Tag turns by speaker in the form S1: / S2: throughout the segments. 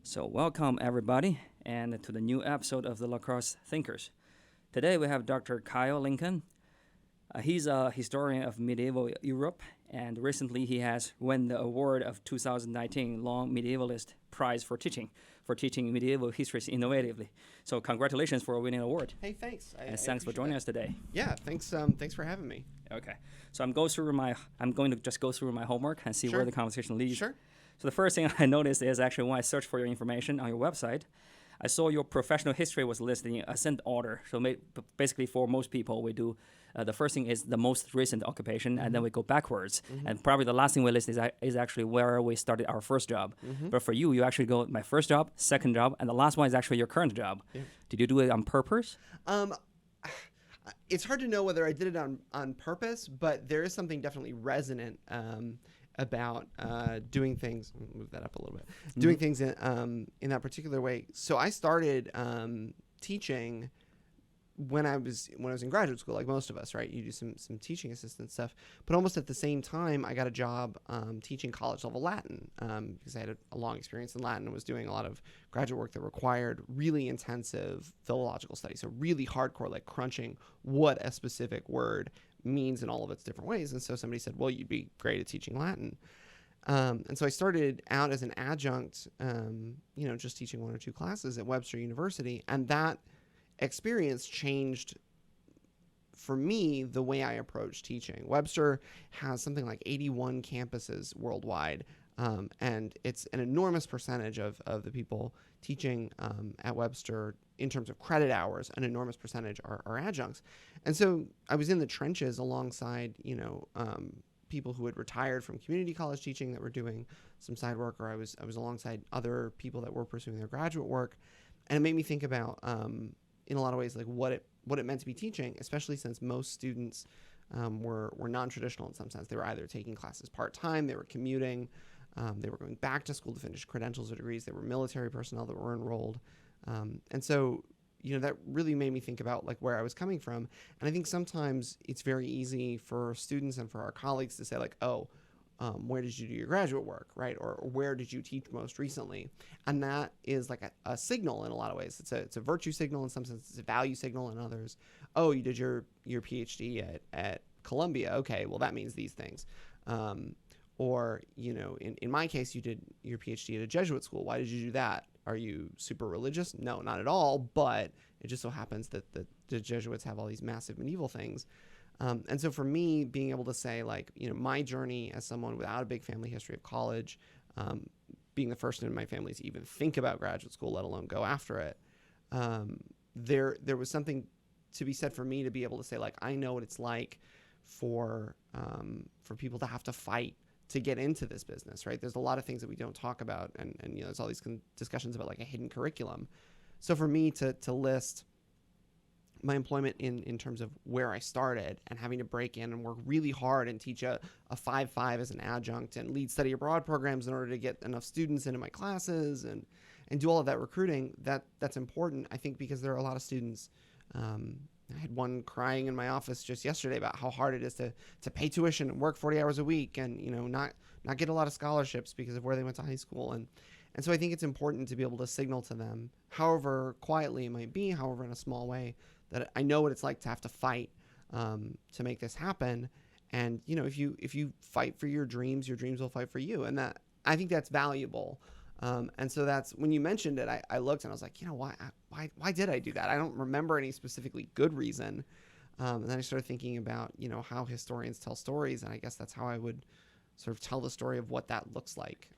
S1: So, welcome everybody, and to the new episode of the Crosse Thinkers. Today we have Dr. Kyle Lincoln. He's a historian of medieval Europe, and recently he has won the award of 2019 Long Medievalist Prize for teaching medieval histories innovatively. So, congratulations for winning the award.
S2: Hey, thanks.
S1: And thanks for joining us today.
S2: Yeah, thanks. Thanks for having me.
S1: Okay, so I'm going to just go through my homework and see
S2: Sure.
S1: where the conversation leads.
S2: Sure.
S1: So the first thing I noticed is actually when I searched for your information on your website, I saw your professional history was listed in ascent order. So basically for most people, we do, the first thing is the most recent occupation, and then we go backwards. And probably the last thing we list is actually where we started our first job. But for you actually go my first job, second job, and the last one is actually your current job.
S2: Yeah.
S1: Did you do it on purpose?
S2: It's hard to know whether I did it on purpose, but there is something definitely resonant about doing things. Move that up a little bit. Doing things in that particular way. So I started teaching when I was in graduate school, like most of us, right? You do some teaching assistant stuff, but almost at the same time, I got a job teaching college level Latin because I had a long experience in Latin and was doing a lot of graduate work that required really intensive philological studies, so really hardcore, like crunching what a specific word means in all of its different ways. And so somebody said, well, you'd be great at teaching Latin. And so I started out as an adjunct, just teaching one or two classes at Webster University, and that experience changed for me the way I approach teaching. Webster has something like 81 campuses worldwide, and it's an enormous percentage of the people teaching at Webster in terms of credit hours. An enormous percentage are adjuncts. And so I was in the trenches alongside people who had retired from community college teaching that were doing some side work, or I was alongside other people that were pursuing their graduate work, and it made me think about in a lot of ways, like what it meant to be teaching, especially since most students were non-traditional in some sense. They were either taking classes part-time, they were commuting, they were going back to school to finish credentials or degrees, they were military personnel that were enrolled. And so, that really made me think about like where I was coming from. And I think sometimes it's very easy for students and for our colleagues to say like, where did you do your graduate work, right? Or where did you teach most recently? And that is like a signal in a lot of ways. It's a virtue signal in some sense. It's a value signal in others. Oh, you did your PhD at Columbia. Okay, well, that means these things. Or, in my case, you did your PhD at a Jesuit school. Why did you do that? Are you super religious? No, not at all. But it just so happens that the Jesuits have all these massive medieval things. And so for me, being able to say like, my journey as someone without a big family history of college, being the first in my family to even think about graduate school, let alone go after it, there was something to be said for me to be able to say like, I know what it's like for people to have to fight to get into this business, right? There's a lot of things that we don't talk about, and there's all these discussions about like a hidden curriculum. So for me to list my employment in terms of where I started and having to break in and work really hard and teach a 5-5 as an adjunct and lead study abroad programs in order to get enough students into my classes and do all of that recruiting, that's important, I think, because there are a lot of students. I had one crying in my office just yesterday about how hard it is to pay tuition and work 40 hours a week and, not get a lot of scholarships because of where they went to high school. And so I think it's important to be able to signal to them, however quietly it might be, however in a small way, that I know what it's like to have to fight to make this happen. And, if you fight for your dreams will fight for you. And that, I think that's valuable. And so that's when you mentioned it, I looked and I was like, why did I do that? I don't remember any specifically good reason. And then I started thinking about, how historians tell stories. And I guess that's how I would sort of tell the story of what that looks like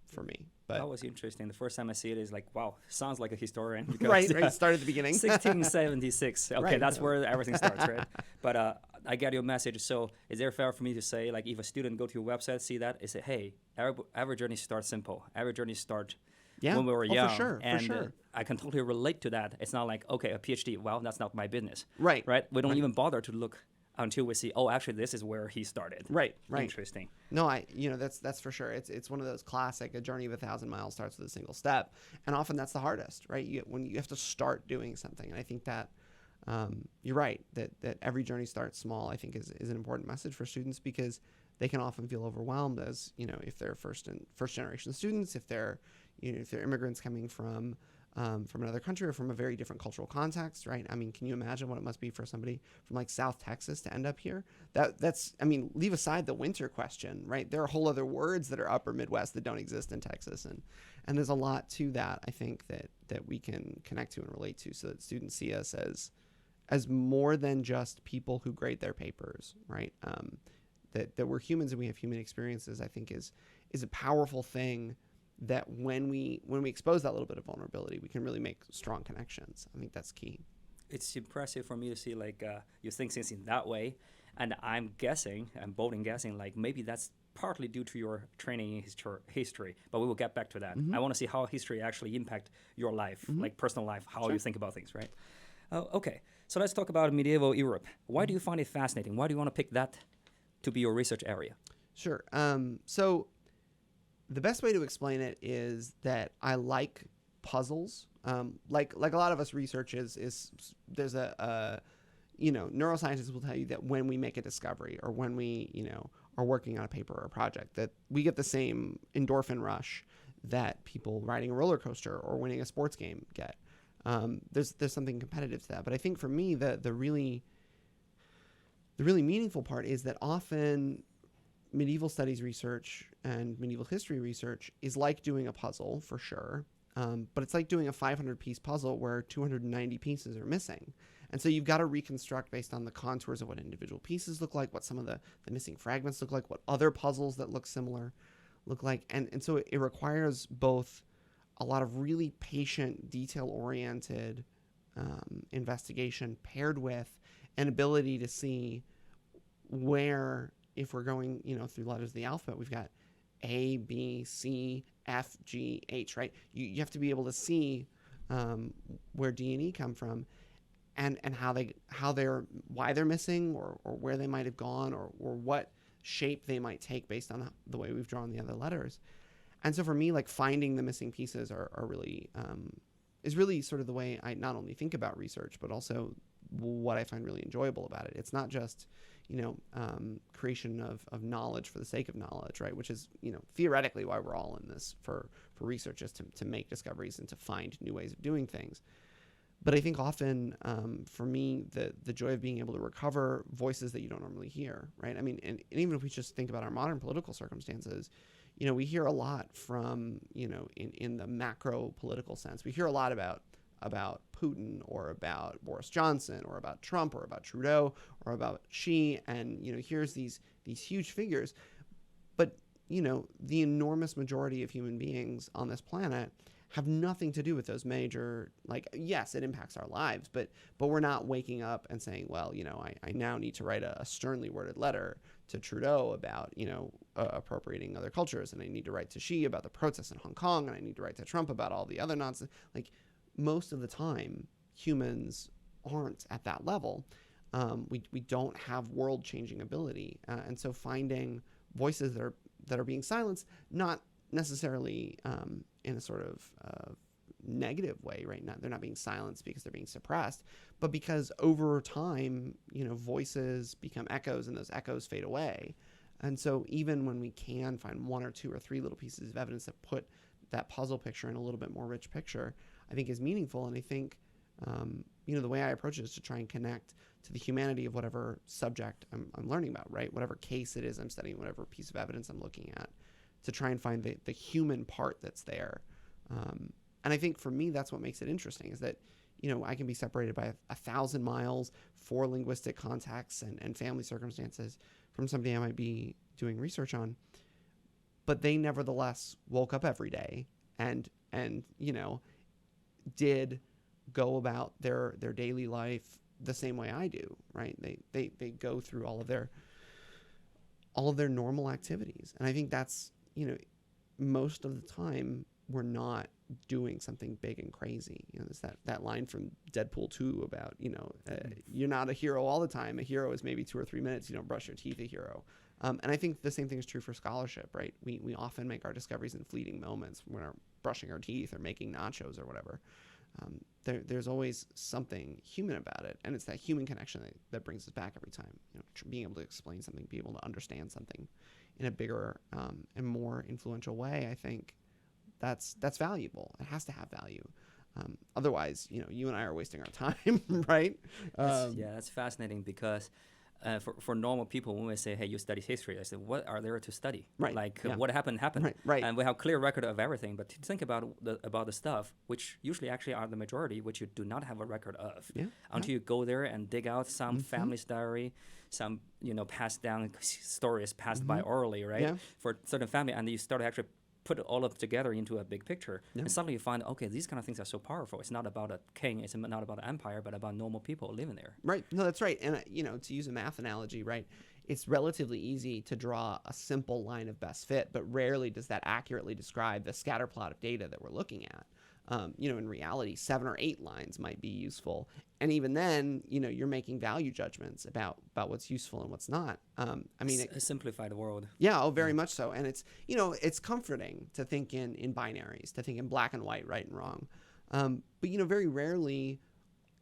S2: for me. But
S1: that was interesting. The first time I see it is like, wow, sounds like a historian. Because,
S2: right. Start at the beginning.
S1: 1676. Okay,
S2: Right.
S1: That's where everything starts, right? But I get your message. So is there fair for me to say, like, if a student go to your website, see that, and say, hey, every journey starts simple. Every journey starts when we were young.
S2: For sure.
S1: And I can totally relate to that. It's not like, okay, a PhD, well, that's not my business.
S2: Right.
S1: We don't even bother to look until we see, oh, actually, this is where he started.
S2: Right.
S1: Interesting.
S2: No, that's for sure. It's one of those classic, a journey of 1,000 miles starts with a single step. And often that's the hardest, right? When you have to start doing something. And I think that you're right, that every journey starts small, I think is an important message for students, because they can often feel overwhelmed as, if they're first generation students, if they're immigrants coming from another country or from a very different cultural context, right? I mean, can you imagine what it must be for somebody from like South Texas to end up here? Leave aside the winter question, right? There are whole other words that are upper Midwest that don't exist in Texas. And there's a lot to that, I think, that we can connect to and relate to, so that students see us as more than just people who grade their papers, right? That we're humans and we have human experiences, I think is a powerful thing, that when we expose that little bit of vulnerability, we can really make strong connections. I think that's key.
S1: It's impressive for me to see you think things in that way, and I'm bold in guessing, like maybe that's partly due to your training in history, but we will get back to that. I want to see how history actually impact your life, like personal life, how you think about things, right? Okay, so let's talk about medieval Europe. Why do you find it fascinating? Why do you want to pick that to be your research area?
S2: Sure. So the best way to explain it is that I like puzzles. Like a lot of us researchers, there's neuroscientists will tell you that when we make a discovery or when we, are working on a paper or a project, that we get the same endorphin rush that people riding a roller coaster or winning a sports game get. There's something competitive to that. But I think for me, the really meaningful part is that often medieval studies research and medieval history research is like doing a puzzle, for sure. But it's like doing a 500-piece puzzle where 290 pieces are missing. And so you've got to reconstruct based on the contours of what individual pieces look like, what some of the missing fragments look like, what other puzzles that look similar look like. And so it requires both a lot of really patient, detail-oriented investigation paired with an ability to see where, if we're going, through letters of the alphabet, we've got A, B, C, F, G, H, right? You have to be able to see where D and E come from, and why they're missing, or where they might have gone, or what shape they might take based on the way we've drawn the other letters. And so for me, like, finding the missing pieces are really is really sort of the way I not only think about research, but also what I find really enjoyable about it. It's not just creation of knowledge for the sake of knowledge, right? Which is, theoretically why we're all in this for research, is to make discoveries and to find new ways of doing things. But I think often, for me, the joy of being able to recover voices that you don't normally hear, right? I mean, and even if we just think about our modern political circumstances, we hear a lot from, in the macro political sense. We hear a lot about Putin, or about Boris Johnson, or about Trump, or about Trudeau, or about Xi, and here's these huge figures, but the enormous majority of human beings on this planet have nothing to do with those major, yes, it impacts our lives, but we're not waking up and saying, well, I now need to write a sternly worded letter to Trudeau about appropriating other cultures, and I need to write to Xi about the protests in Hong Kong, and I need to write to Trump about all the other nonsense. Most of the time, humans aren't at that level. We don't have world-changing ability, and so finding voices that are being silenced, not necessarily in a sort of negative way, right? They're not being silenced because they're being suppressed, but because over time, voices become echoes, and those echoes fade away. And so even when we can find one or two or three little pieces of evidence that put that puzzle picture in a little bit more rich picture, I think is meaningful. And I think, the way I approach it is to try and connect to the humanity of whatever subject I'm learning about, right? Whatever case it is I'm studying, whatever piece of evidence I'm looking at, to try and find the human part that's there. And I think for me, that's what makes it interesting, is that, I can be separated by 1,000 miles for linguistic contexts and family circumstances from somebody I might be doing research on, but they nevertheless woke up every day and did go about their daily life the same way I do, right? They go through all of their normal activities. And I think that's, most of the time we're not doing something big and crazy. There's that line from Deadpool 2 about, you're not a hero all the time. A hero is maybe 2 or 3 minutes. You don't brush your teeth, a hero. And I think the same thing is true for scholarship, right? We often make our discoveries in fleeting moments when we're brushing our teeth or making nachos or whatever. there's always something human about it, and it's that human connection that brings us back every time. Being able to explain something, be able to understand something in a bigger and more influential way. I think that's valuable. It has to have value. Otherwise, you and I are wasting our time, right?
S1: That's fascinating because for normal people, when we say, hey, you study history, I say, what are there to study?
S2: Right.
S1: Like what happened.
S2: Right.
S1: And we have clear record of everything. But to think about the stuff, which usually actually are the majority, which you do not have a record of until you go there and dig out some family's diary, some, passed down stories passed by orally, right?
S2: Yeah.
S1: For certain family, and you start to actually put all of together into a big picture. Yeah. And suddenly you find, okay, these kind of things are so powerful. It's not about a king, it's not about an empire, but about normal people living there.
S2: Right. No, that's right. And, to use a math analogy, right, it's relatively easy to draw a simple line of best fit, but rarely does that accurately describe the scatter plot of data that we're looking at. In reality, 7 or 8 lines might be useful. And even then, you're making value judgments about what's useful and what's not.
S1: It simplified the world.
S2: Yeah, very much so. And it's, it's comforting to think in binaries, to think in black and white, right and wrong. But, very rarely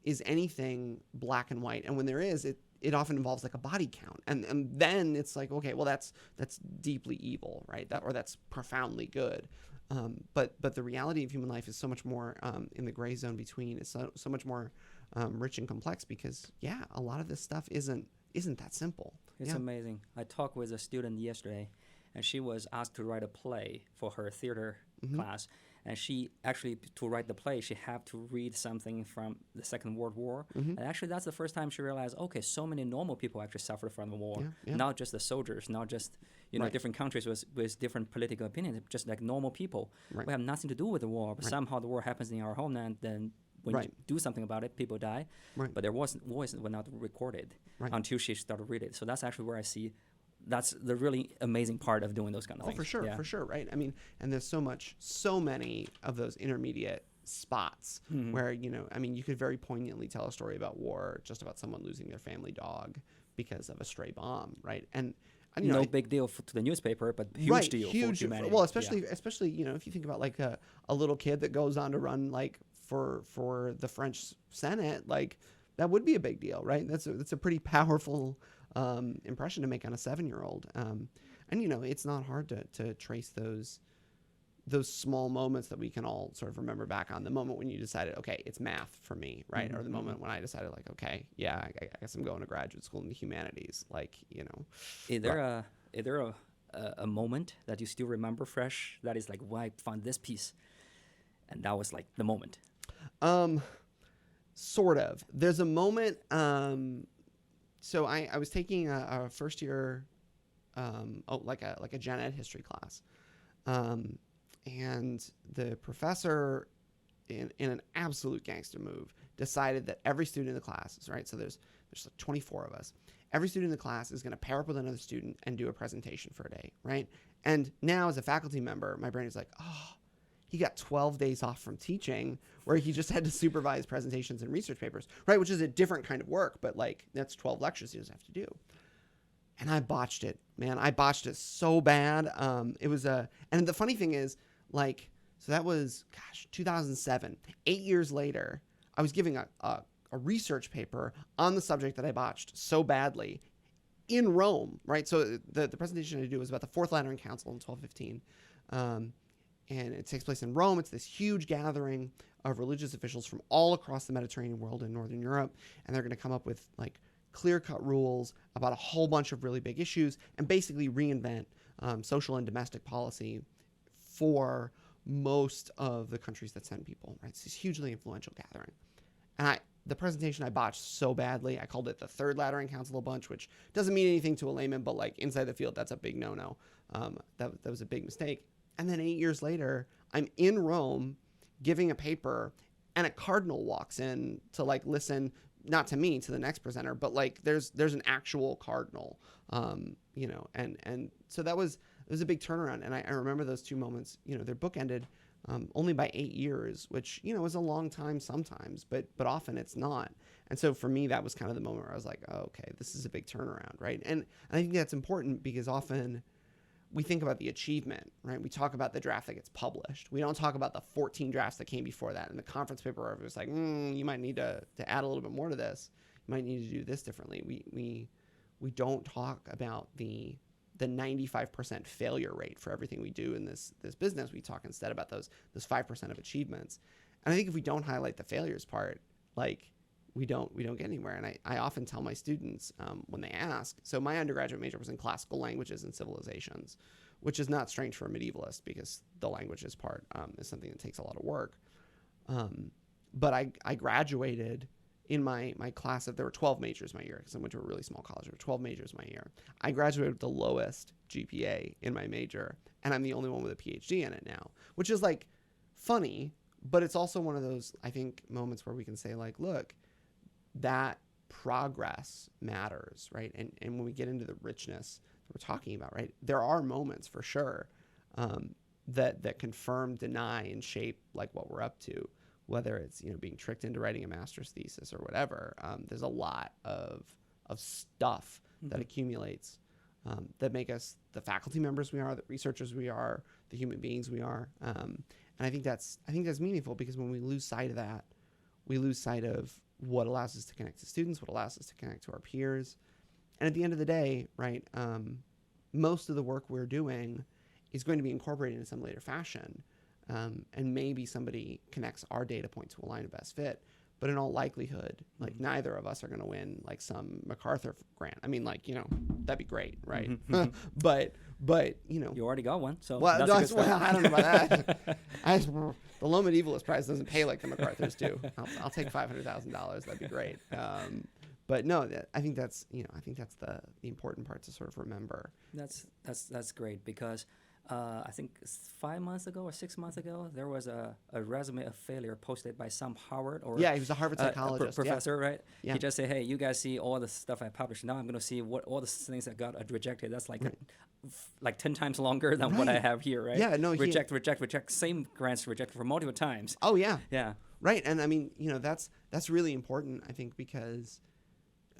S2: is anything black and white. And when there is, it often involves like a body count. And then it's like, okay, well, that's deeply evil, right? Or that's profoundly good. But the reality of human life is so much more in the gray zone between. It's so much more rich and complex because a lot of this stuff isn't that simple.
S1: It's amazing. I talked with a student yesterday, and she was asked to write a play for her theater class. And she actually, to write the play, she had to read something from the Second World War. And actually, that's the first time she realized, okay, so many normal people actually suffered from the war. Not just the soldiers, not just different countries with different political opinions, just like normal people. We have nothing to do with the war, but somehow the war happens in our homeland. Then when you do something about it, people die. But their voices were not recorded until she started reading it. So that's actually where I see. That's the really amazing part of doing those kind of things.
S2: For sure, right? I mean, and there's so many of those intermediate spots where, you could very poignantly tell a story about war, just about someone losing their family dog because of a stray bomb, right? And
S1: no big deal to the newspaper, but huge deal for humanity.
S2: Well, especially if you think about like a little kid that goes on to run like for the French Senate, like that would be a big deal, right? That's a pretty powerful impression to make on a 7-year-old. And it's not hard to trace those small moments that we can all sort of remember back on. The moment when you decided, okay, it's math for me, right? Or the moment when I decided, like, okay, I guess I'm going to graduate school in the humanities. Like,
S1: Is there a moment that you still remember fresh that is like, well, I found this piece, and that was like the moment?
S2: Sort of. There's a moment. So I was taking a first year, like a gen ed history class, and the professor, in an absolute gangster move, decided that every student in the class, right? So there's like 24 of us. Every student in the class is going to pair up with another student and do a presentation for a day, right? And now as a faculty member, my brain is like, oh, he got 12 days off from teaching where he just had to supervise presentations and research papers, right? Which is a different kind of work, but like that's 12 lectures he doesn't have to do. And I botched it, man. I botched it so bad. And the funny thing is, like, so that was, 2007. 8 years later, I was giving a research paper on the subject that I botched so badly in Rome, right? So the presentation I did was about the Fourth Lateran Council in 1215. And it takes place in Rome. It's this huge gathering of religious officials from all across the Mediterranean world and Northern Europe. And they're going to come up with like clear-cut rules about a whole bunch of really big issues and basically reinvent social and domestic policy for most of the countries that send people, right? It's this hugely influential gathering. And the presentation I botched so badly, I called it the Third Lateran Council a bunch, which doesn't mean anything to a layman, but like inside the field, that's a big no-no. That was a big mistake. And then 8 years later, I'm in Rome giving a paper, and a cardinal walks in to like listen, not to me, to the next presenter, but like there's an actual cardinal, and so it was a big turnaround. And I remember those two moments. They're bookended only by 8 years, which is a long time sometimes, but often it's not. And so for me, that was kind of the moment where I was like, oh, okay, this is a big turnaround, right? And I think that's important because often we think about the achievement, right? We talk about the draft that gets published. We don't talk about the 14 drafts that came before that. And the conference paper where it was like, you might need to add a little bit more to this. You might need to do this differently. We don't talk about the 95% failure rate for everything we do in this business. We talk instead about those 5% of achievements. And I think if we don't highlight the failures part, like we don't get anywhere. And I often tell my students when they ask, so my undergraduate major was in classical languages and civilizations, which is not strange for a medievalist because the languages part is something that takes a lot of work. But I graduated in my class there were 12 majors my year because I went to a really small college. There were 12 majors my year. I graduated with the lowest GPA in my major, and I'm the only one with a PhD in it now, which is like funny, but it's also one of those, I think, moments where we can say like, look, that progress matters, right? And when we get into the richness that we're talking about, right, there are moments for sure that confirm, deny, and shape like what we're up to, whether it's being tricked into writing a master's thesis or whatever. There's a lot of stuff that accumulates that make us the faculty members we are, the researchers we are, the human beings we are, and I think that's meaningful because when we lose sight of that, we lose sight of what allows us to connect to students, what allows us to connect to our peers. And at the end of the day, right, most of the work we're doing is going to be incorporated in some later fashion. And maybe somebody connects our data point to a line of best fit. But in all likelihood, like neither of us are going to win like some MacArthur grant. I mean, like, that'd be great, right? but
S1: You already got one, so
S2: well,
S1: that's a good start.
S2: I don't know about that. The Low Medievalist Prize doesn't pay like the MacArthur's do. I'll take $500,000. That'd be great. But no, I think that's the important part to sort of remember.
S1: That's great because I think 5 months ago or 6 months ago there was a resume of failure posted by some Harvard or
S2: he was a Harvard psychologist
S1: professor, right?
S2: Yeah.
S1: He just said, hey, you guys see all the stuff I published. Now I'm going to see what all the things that got rejected. That's like like 10 times longer than what I have here, right?
S2: Yeah, no,
S1: reject. Same grants rejected for multiple times.
S2: Oh yeah,
S1: yeah,
S2: right. And I mean, that's really important, I think, because.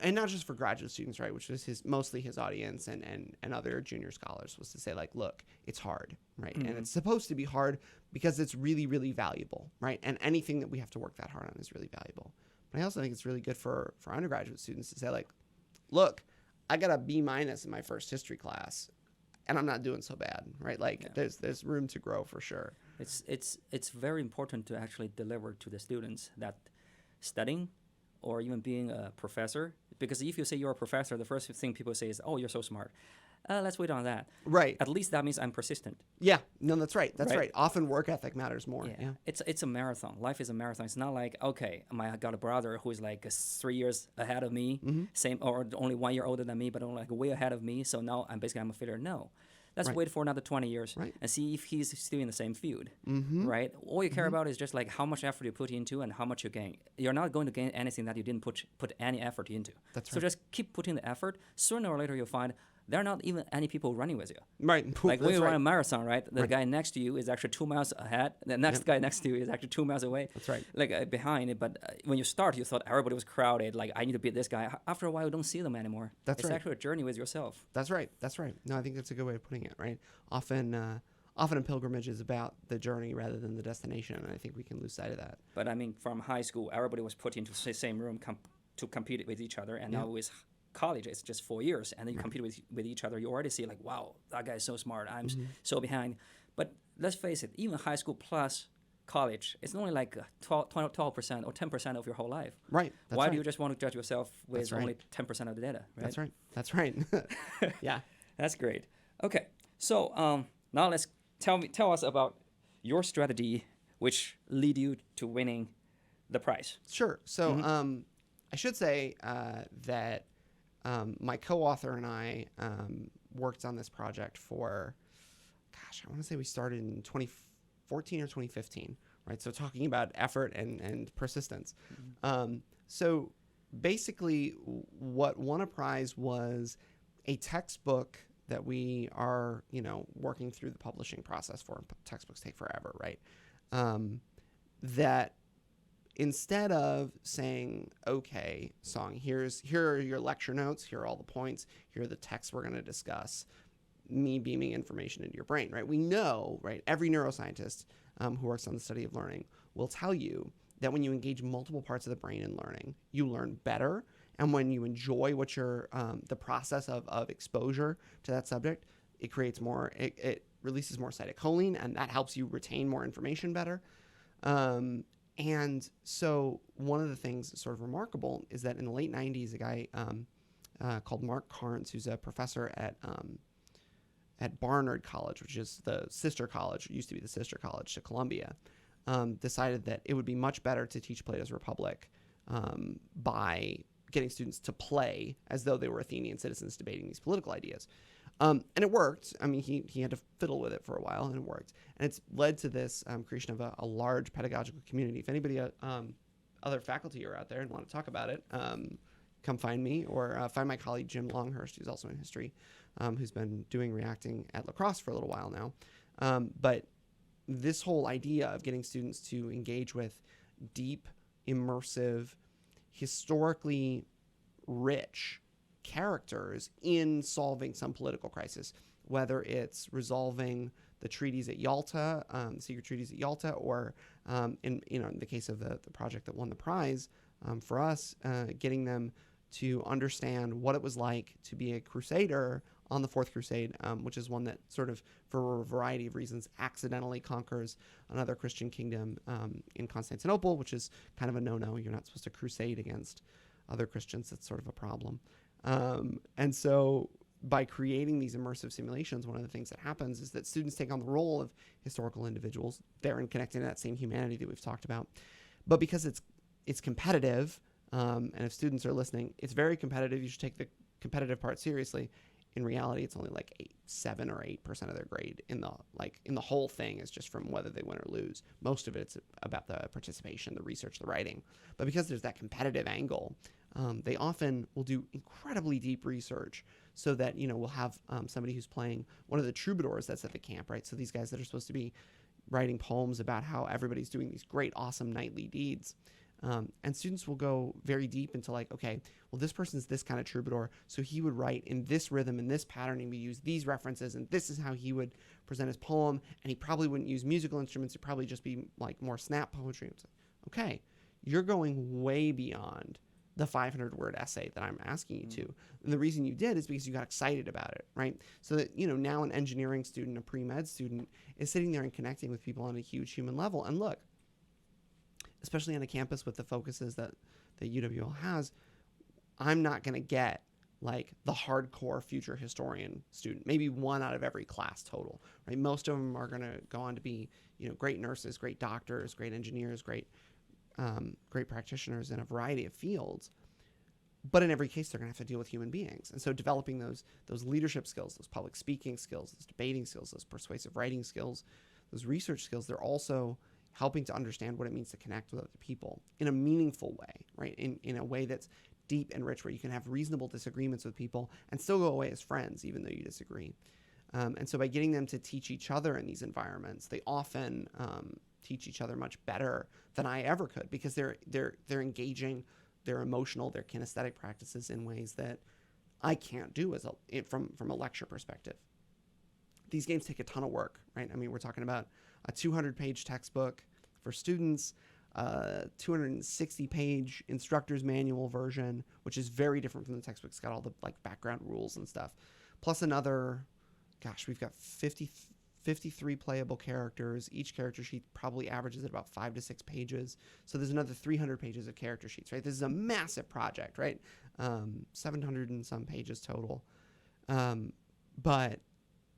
S2: And not just for graduate students, right, which was mostly his audience and other junior scholars, was to say, like, look, it's hard, right? And it's supposed to be hard because it's really, really valuable, right? And anything that we have to work that hard on is really valuable. But I also think it's really good for undergraduate students to say, like, look, I got a B- in my first history class, and I'm not doing so bad, right? Like, there's room to grow for sure.
S1: It's very important to actually deliver to the students that studying or even being a professor, because if you say you're a professor, the first thing people say is, oh, you're so smart. Let's wait on that.
S2: Right.
S1: At least that means I'm persistent.
S2: Yeah. No, that's right. That's right. Often work ethic matters more. Yeah.
S1: It's a marathon. Life is a marathon. It's not like, okay, I got a brother who is like 3 years ahead of me, same or only 1 year older than me, but only like way ahead of me. So now I'm a failure. No. Let's wait for another 20 years and see if he's still in the same field, right? All you care about is just like how much effort you put into and how much you gain. You're not going to gain anything that you didn't put any effort into.
S2: That's right.
S1: So just keep putting the effort. Sooner or later, you'll find there are not even any people running with you.
S2: Right.
S1: Like when you run a marathon, right? The guy next to you is actually 2 miles ahead. The next guy next to you is actually 2 miles away.
S2: That's right.
S1: Like behind it. But when you start, you thought everybody was crowded. Like, I need to beat this guy. After a while, you don't see them anymore. It's actually a journey with yourself.
S2: That's right. That's right. No, I think that's a good way of putting it, right? Often a pilgrimage is about the journey rather than the destination, and I think we can lose sight of that.
S1: But I mean, from high school, everybody was put into the same room to compete with each other, and now with college, it's just 4 years, and then you compete with each other. You already see like, wow, that guy is so smart. I'm so behind. But let's face it, even high school plus college, it's only like 12% or 10% of your whole life.
S2: Right.
S1: Why do you just want to judge yourself with only 10% of the data? Right?
S2: That's right. That's right. Yeah.
S1: That's great. Okay. So now let's tell us about your strategy, which lead you to winning the prize.
S2: Sure. So I should say that my co-author and I worked on this project for, I want to say we started in 2014 or 2015, right? So talking about effort and persistence. So basically what won a prize was a textbook that we are, working through the publishing process for. Textbooks take forever, right? That instead of saying, okay, Song, here are your lecture notes, here are all the points, here are the texts we're going to discuss, me beaming information into your brain, right? We know, right? Every neuroscientist who works on the study of learning will tell you that when you engage multiple parts of the brain in learning, you learn better. And when you enjoy what you're, the process of exposure to that subject, it creates more, it releases more acetylcholine, and that helps you retain more information better. And so one of the things that's sort of remarkable is that in the late 90s, a guy called Mark Carnes, who's a professor at Barnard College, which is the sister college, it used to be the sister college to Columbia, decided that it would be much better to teach Plato's Republic by getting students to play as though they were Athenian citizens debating these political ideas. And it worked. I mean, he had to fiddle with it for a while, and it worked. And it's led to this creation of a large pedagogical community. If anybody, other faculty are out there and want to talk about it, come find me, or find my colleague Jim Longhurst, who's also in history, who's been doing reacting at La Crosse for a little while now. But this whole idea of getting students to engage with deep, immersive, historically rich characters in solving some political crisis, whether it's resolving the treaties at Yalta, secret treaties at Yalta, or in the case of the project that won the prize for us, getting them to understand what it was like to be a crusader on the Fourth Crusade, which is one that sort of, for a variety of reasons, accidentally conquers another Christian kingdom in Constantinople, which is kind of a no-no. You're not supposed to crusade against other Christians. That's sort of a problem. And so by creating these immersive simulations, one of the things that happens is that students take on the role of historical individuals. They're in connecting to that same humanity that we've talked about. But because it's competitive, and if students are listening, it's very competitive. You should take the competitive part seriously. In reality, it's only like 7 or 8% of their grade in the whole thing is just from whether they win or lose. Most of it's about the participation, the research, the writing. But because there's that competitive angle, they often will do incredibly deep research so that, we'll have somebody who's playing one of the troubadours that's at the camp, right? So these guys that are supposed to be writing poems about how everybody's doing these great, awesome knightly deeds. And students will go very deep into like, okay, well, this person's this kind of troubadour, so he would write in this rhythm, in this pattern, and we use these references, and this is how he would present his poem, and he probably wouldn't use musical instruments. It'd probably just be like more snap poetry. It's like, okay, you're going way beyond the 500-word essay that I'm asking you to. And the reason you did is because you got excited about it, right? So that, now an engineering student, a pre-med student, is sitting there and connecting with people on a huge human level. And look, especially on a campus with the focuses that UWL has, I'm not going to get like the hardcore future historian student, maybe one out of every class total, right? Most of them are going to go on to be, great nurses, great doctors, great engineers, great practitioners in a variety of fields. But in every case, they're going to have to deal with human beings. And so developing those leadership skills, those public speaking skills, those debating skills, those persuasive writing skills, those research skills, they're also helping to understand what it means to connect with other people in a meaningful way, right? In a way that's deep and rich, where you can have reasonable disagreements with people and still go away as friends, even though you disagree. And so by getting them to teach each other in these environments, they often teach each other much better than I ever could, because they're engaging their emotional, their kinesthetic practices in ways that I can't do from a lecture perspective. These games take a ton of work, right? I mean, we're talking about a 200-page textbook for students, 260-page instructor's manual version, which is very different from the textbook. It's got all the background rules and stuff. Plus another, we've got 53 playable characters. Each character sheet probably averages at about 5 to 6 pages. So there's another 300 pages of character sheets, right? This is a massive project, right? 700 and some pages total. But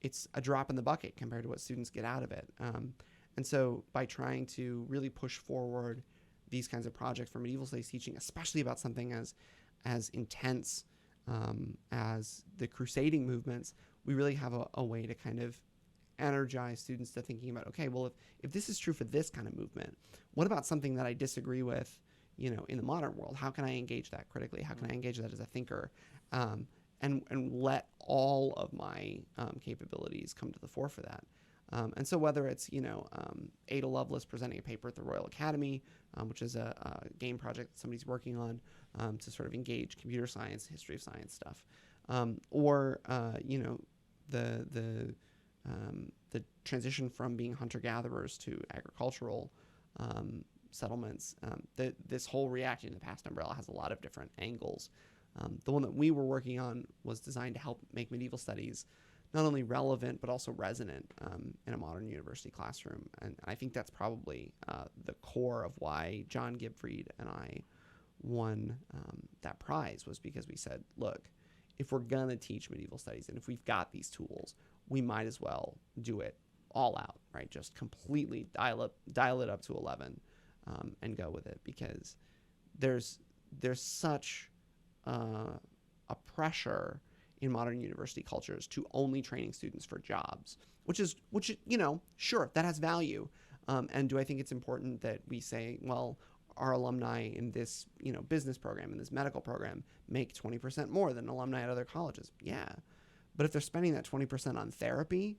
S2: it's a drop in the bucket compared to what students get out of it. And so by trying to really push forward these kinds of projects for medieval studies teaching, especially about something as intense as the crusading movements, we really have a way to kind of energize students to thinking about, okay, well, if this is true for this kind of movement, what about something that I disagree with, in the modern world? How can I engage that critically? How can I engage that as a thinker? And let all of my capabilities come to the fore for that. And so whether it's, Ada Lovelace presenting a paper at the Royal Academy, which is a game project that somebody's working on to sort of engage computer science, history of science stuff, or, the transition from being hunter-gatherers to agricultural settlements. This whole reacting to the past umbrella has a lot of different angles. The one that we were working on was designed to help make medieval studies not only relevant but also resonant in a modern university classroom. And I think that's probably the core of why John Gibfried and I won that prize, was because we said, look, if we're going to teach medieval studies and if we've got these tools, we might as well do it all out, right? Just completely dial it up to 11 and go with it, because there's such a pressure in modern university cultures to only training students for jobs, which sure, that has value. And do I think it's important that we say, well, our alumni in this, business program, in this medical program, make 20% more than alumni at other colleges? Yeah. But if they're spending that 20% on therapy,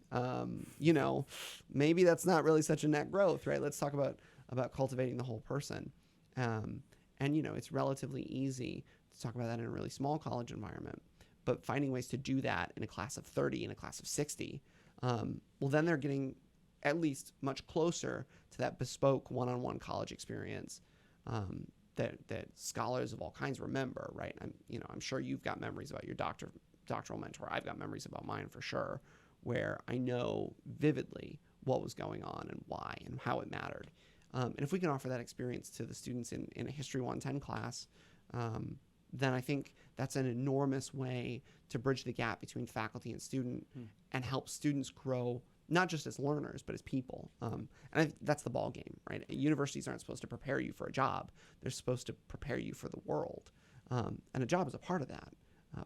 S2: maybe that's not really such a net growth, right? Let's talk about cultivating the whole person. And it's relatively easy to talk about that in a really small college environment, but finding ways to do that in a class of 30, in a class of 60, well, then they're getting at least much closer to that bespoke one-on-one college experience that scholars of all kinds remember, right? I'm sure you've got memories about your doctoral mentor. I've got memories about mine for sure, where I know vividly what was going on and why and how it mattered. And if we can offer that experience to the students in a History 110 class, then I think that's an enormous way to bridge the gap between faculty and student and help students grow, not just as learners, but as people. That's the ball game, right? Universities aren't supposed to prepare you for a job. They're supposed to prepare you for the world. And a job is a part of that,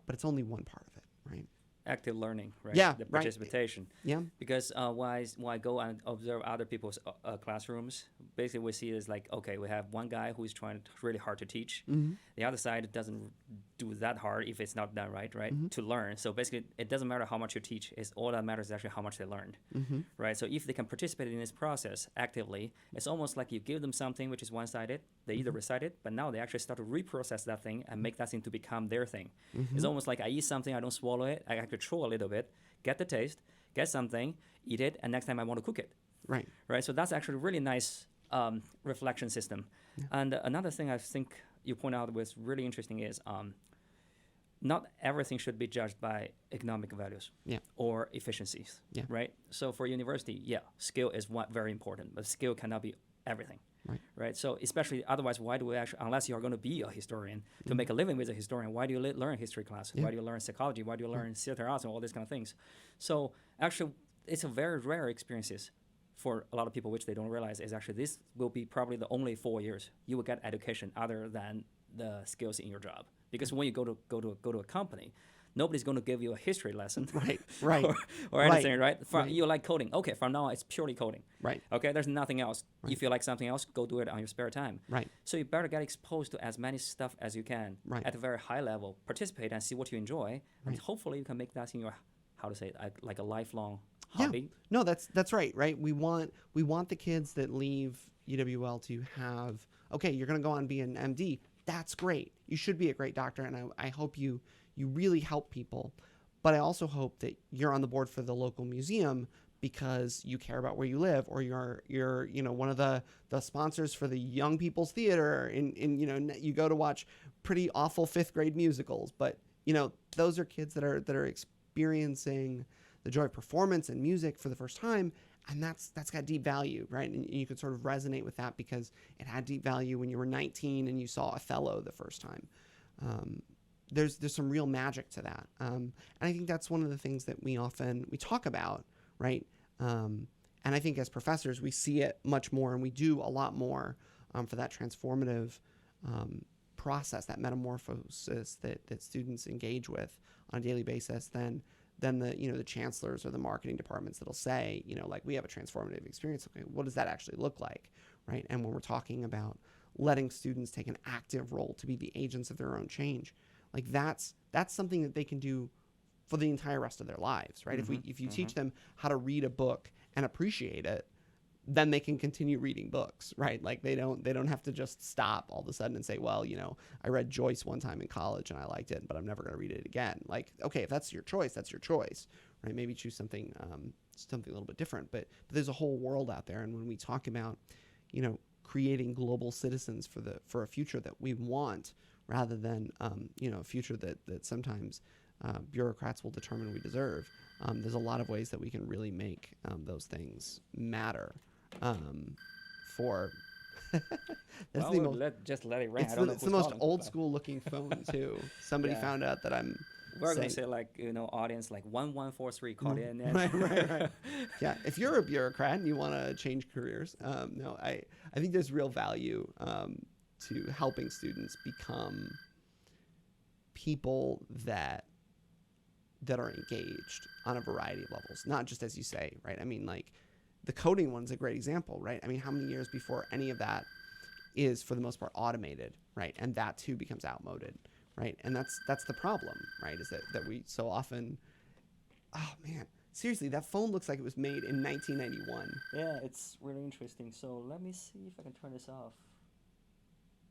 S2: but it's only one part of it, right?
S1: Active learning, right?
S2: Yeah,
S1: the participation.
S2: Right. Yeah.
S1: Because why go and observe other people's classrooms? Basically, we see is like, okay, we have one guy who's trying really hard to teach. Mm-hmm. The other side doesn't do that hard if it's not done right, mm-hmm. to learn. So basically, it doesn't matter how much you teach. It's all that matters is actually how much they learned, mm-hmm. right? So if they can participate in this process actively, it's almost like you give them something which is one-sided. They either recite it, but now they actually start to reprocess that thing and make that thing to become their thing. Mm-hmm. It's almost like I eat something, I don't swallow it, I actually chew a little bit, get the taste, get something, eat it, and next time I want to cook it.
S2: Right.
S1: Right. So that's actually a really nice reflection system. Yeah. And another thing I think you point out was really interesting is not everything should be judged by economic values or efficiencies. Yeah. Right. So for university, skill is very important, but skill cannot be everything. Right. So especially otherwise, why do we actually, unless you are going to be a historian to make a living with a historian, why do you learn history class? Why do you learn psychology? Why do you learn theater arts and all these kind of things? So actually, it's a very rare experiences for a lot of people, which they don't realize is actually this will be probably the only 4 years you will get education other than the skills in your job. Because when you go to a company, nobody's going to give you a history lesson,
S2: right,
S1: or anything, right? You like coding, okay? From now on, it's purely coding,
S2: right?
S1: Okay, there's nothing else. Right. If you like something else, go do it on your spare time,
S2: right?
S1: So you better get exposed to as many stuff as you can, at a very high level. Participate and see what you enjoy, and hopefully you can make that in your, like a lifelong hobby.
S2: No, that's right. We want the kids that leave UWL to have, okay, you're going to go on and be an MD. That's great. You should be a great doctor, and I hope you really help people. But I also hope that you're on the board for the local museum because you care about where you live, or you're one of the sponsors for the young people's theater in you go to watch pretty awful 5th grade musicals. But those are kids that are experiencing the joy of performance and music for the first time. And that's got deep value, right? And you could sort of resonate with that because it had deep value when you were 19 and you saw Othello the first time. There's some real magic to that. And I think that's one of the things that we talk about, right? And I think as professors, we see it much more, and we do a lot more for that transformative process, that metamorphosis that students engage with on a daily basis than the chancellors or the marketing departments that'll say, like, we have a transformative experience. Okay, what does that actually look like, right? And when we're talking about letting students take an active role to be the agents of their own change, like that's something that they can do for the entire rest of their lives, right? Mm-hmm. If you teach them how to read a book and appreciate it, then they can continue reading books, right? Like they don't have to just stop all of a sudden and say, well, I read Joyce one time in college and I liked it, but I'm never going to read it again. Like, okay, if that's your choice, right? Maybe choose something something a little bit different. But there's a whole world out there, and when we talk about, creating global citizens for a future that we want, rather than a future that sometimes bureaucrats will determine we deserve, there's a lot of ways that we can really make those things matter. For that's
S1: well,
S2: the most.
S1: just let it ring.
S2: It's the most old school looking phone too. Somebody found out that I'm.
S1: We're going to say audience 1143 called in. And
S2: Right. Yeah, if you're a bureaucrat and you want to change careers, no, I think there's real value to helping students become people that are engaged on a variety of levels, not just as you say, right? I mean, like the coding one's a great example, right? I mean, how many years before any of that is for the most part automated, right? And that too becomes outmoded. Right. And that's the problem, right? Is that we so often, oh man, seriously, that phone looks like it was made in 1991.
S1: Yeah, it's really interesting. So let me see if I can turn this off.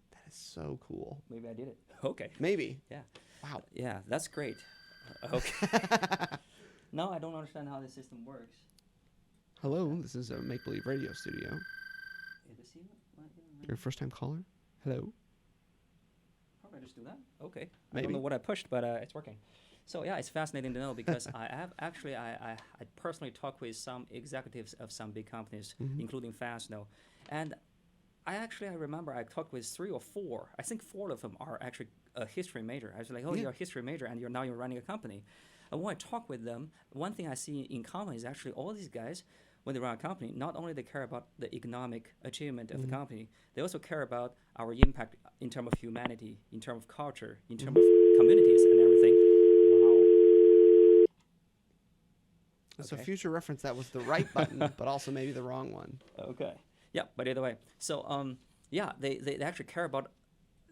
S2: That is so cool.
S1: Maybe I did it. Okay.
S2: Maybe.
S1: Yeah.
S2: Wow.
S1: Yeah, that's great. Okay. Now I don't understand how the system works.
S2: Hello, this is a Make Believe Radio studio. You're a first time caller? Hello.
S1: I just do that? Okay.
S2: Maybe.
S1: I don't know what I pushed, but it's working. So yeah, it's fascinating to know because I personally talked with some executives of some big companies, including Fastno, and I remember I talked with 3 or 4. I think 4 of them are actually a history major. I was like, you're a history major and you're running a company. And when I talk with them, one thing I see in common is actually all these guys, when they run a company, not only they care about the economic achievement of the company, they also care about our impact in terms of humanity, in terms of culture, in terms of communities and everything. Wow.
S2: So future reference, that was the right button, but also maybe the wrong one.
S1: Okay. Yeah, but either way. So, they actually care about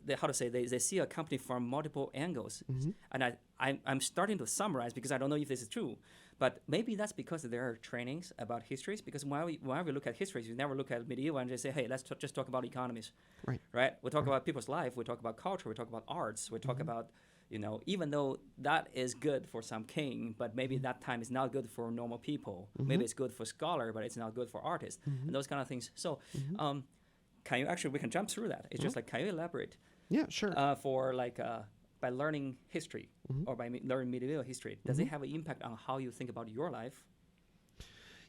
S1: they see a company from multiple angles. And I'm starting to summarize because I don't know if this is true. But maybe that's because there are trainings about histories. Because when we look at histories, we never look at medieval and just say, hey, let's just talk about economies. Right? We talk about people's life. We talk about culture. We talk about arts. We talk about, even though that is good for some king, but maybe that time is not good for normal people. Maybe it's good for scholar, but it's not good for artists. And those kind of things. So can you we can jump through that. It's just like, can you elaborate?
S2: Yeah, sure.
S1: For by learning history or by learning medieval history, does it have an impact on how you think about your life?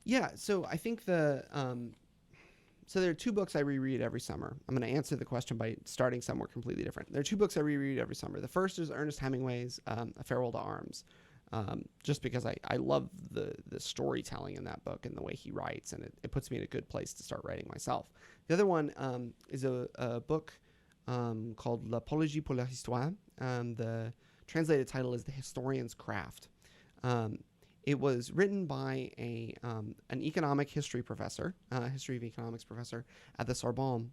S2: Yeah, so I think so there are 2 books I reread every summer. I'm going to answer the question by starting somewhere completely different. There are 2 books I reread every summer. The first is Ernest Hemingway's A Farewell to Arms, just because I love the storytelling in that book and the way he writes, and it puts me in a good place to start writing myself. The other one is a book called L'Apologie pour l'Histoire. The translated title is The Historian's Craft. It was written by an economic history professor, history of economics professor at the Sorbonne,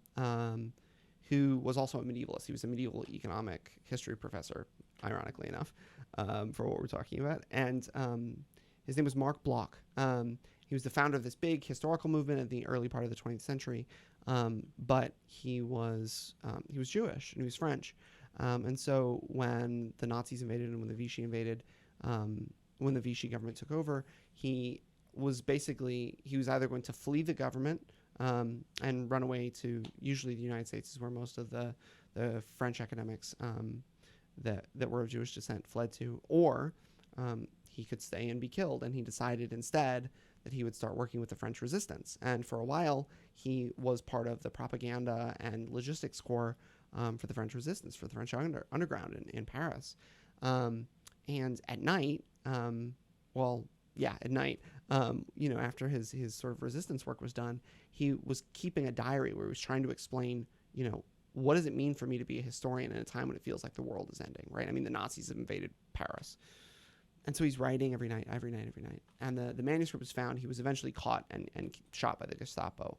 S2: who was also a medievalist. He was a medieval economic history professor, ironically enough, for what we're talking about. And his name was Marc Bloch. He was the founder of this big historical movement at the early part of the 20th century, but he was Jewish and he was French. And so when the Nazis invaded and when the Vichy invaded, when the Vichy government took over, he was either going to flee the government and run away to usually the United States, is where most of the French academics that were of Jewish descent fled to, or he could stay and be killed. And he decided instead that he would start working with the French resistance. And for a while, he was part of the propaganda and logistics corps for the French resistance, for the French underground in Paris. And at night, at night, after his sort of resistance work was done, he was keeping a diary where he was trying to explain, what does it mean for me to be a historian in a time when it feels like the world is ending, right? I mean, the Nazis have invaded Paris. And so he's writing every night. And the manuscript was found. He was eventually caught and shot by the Gestapo.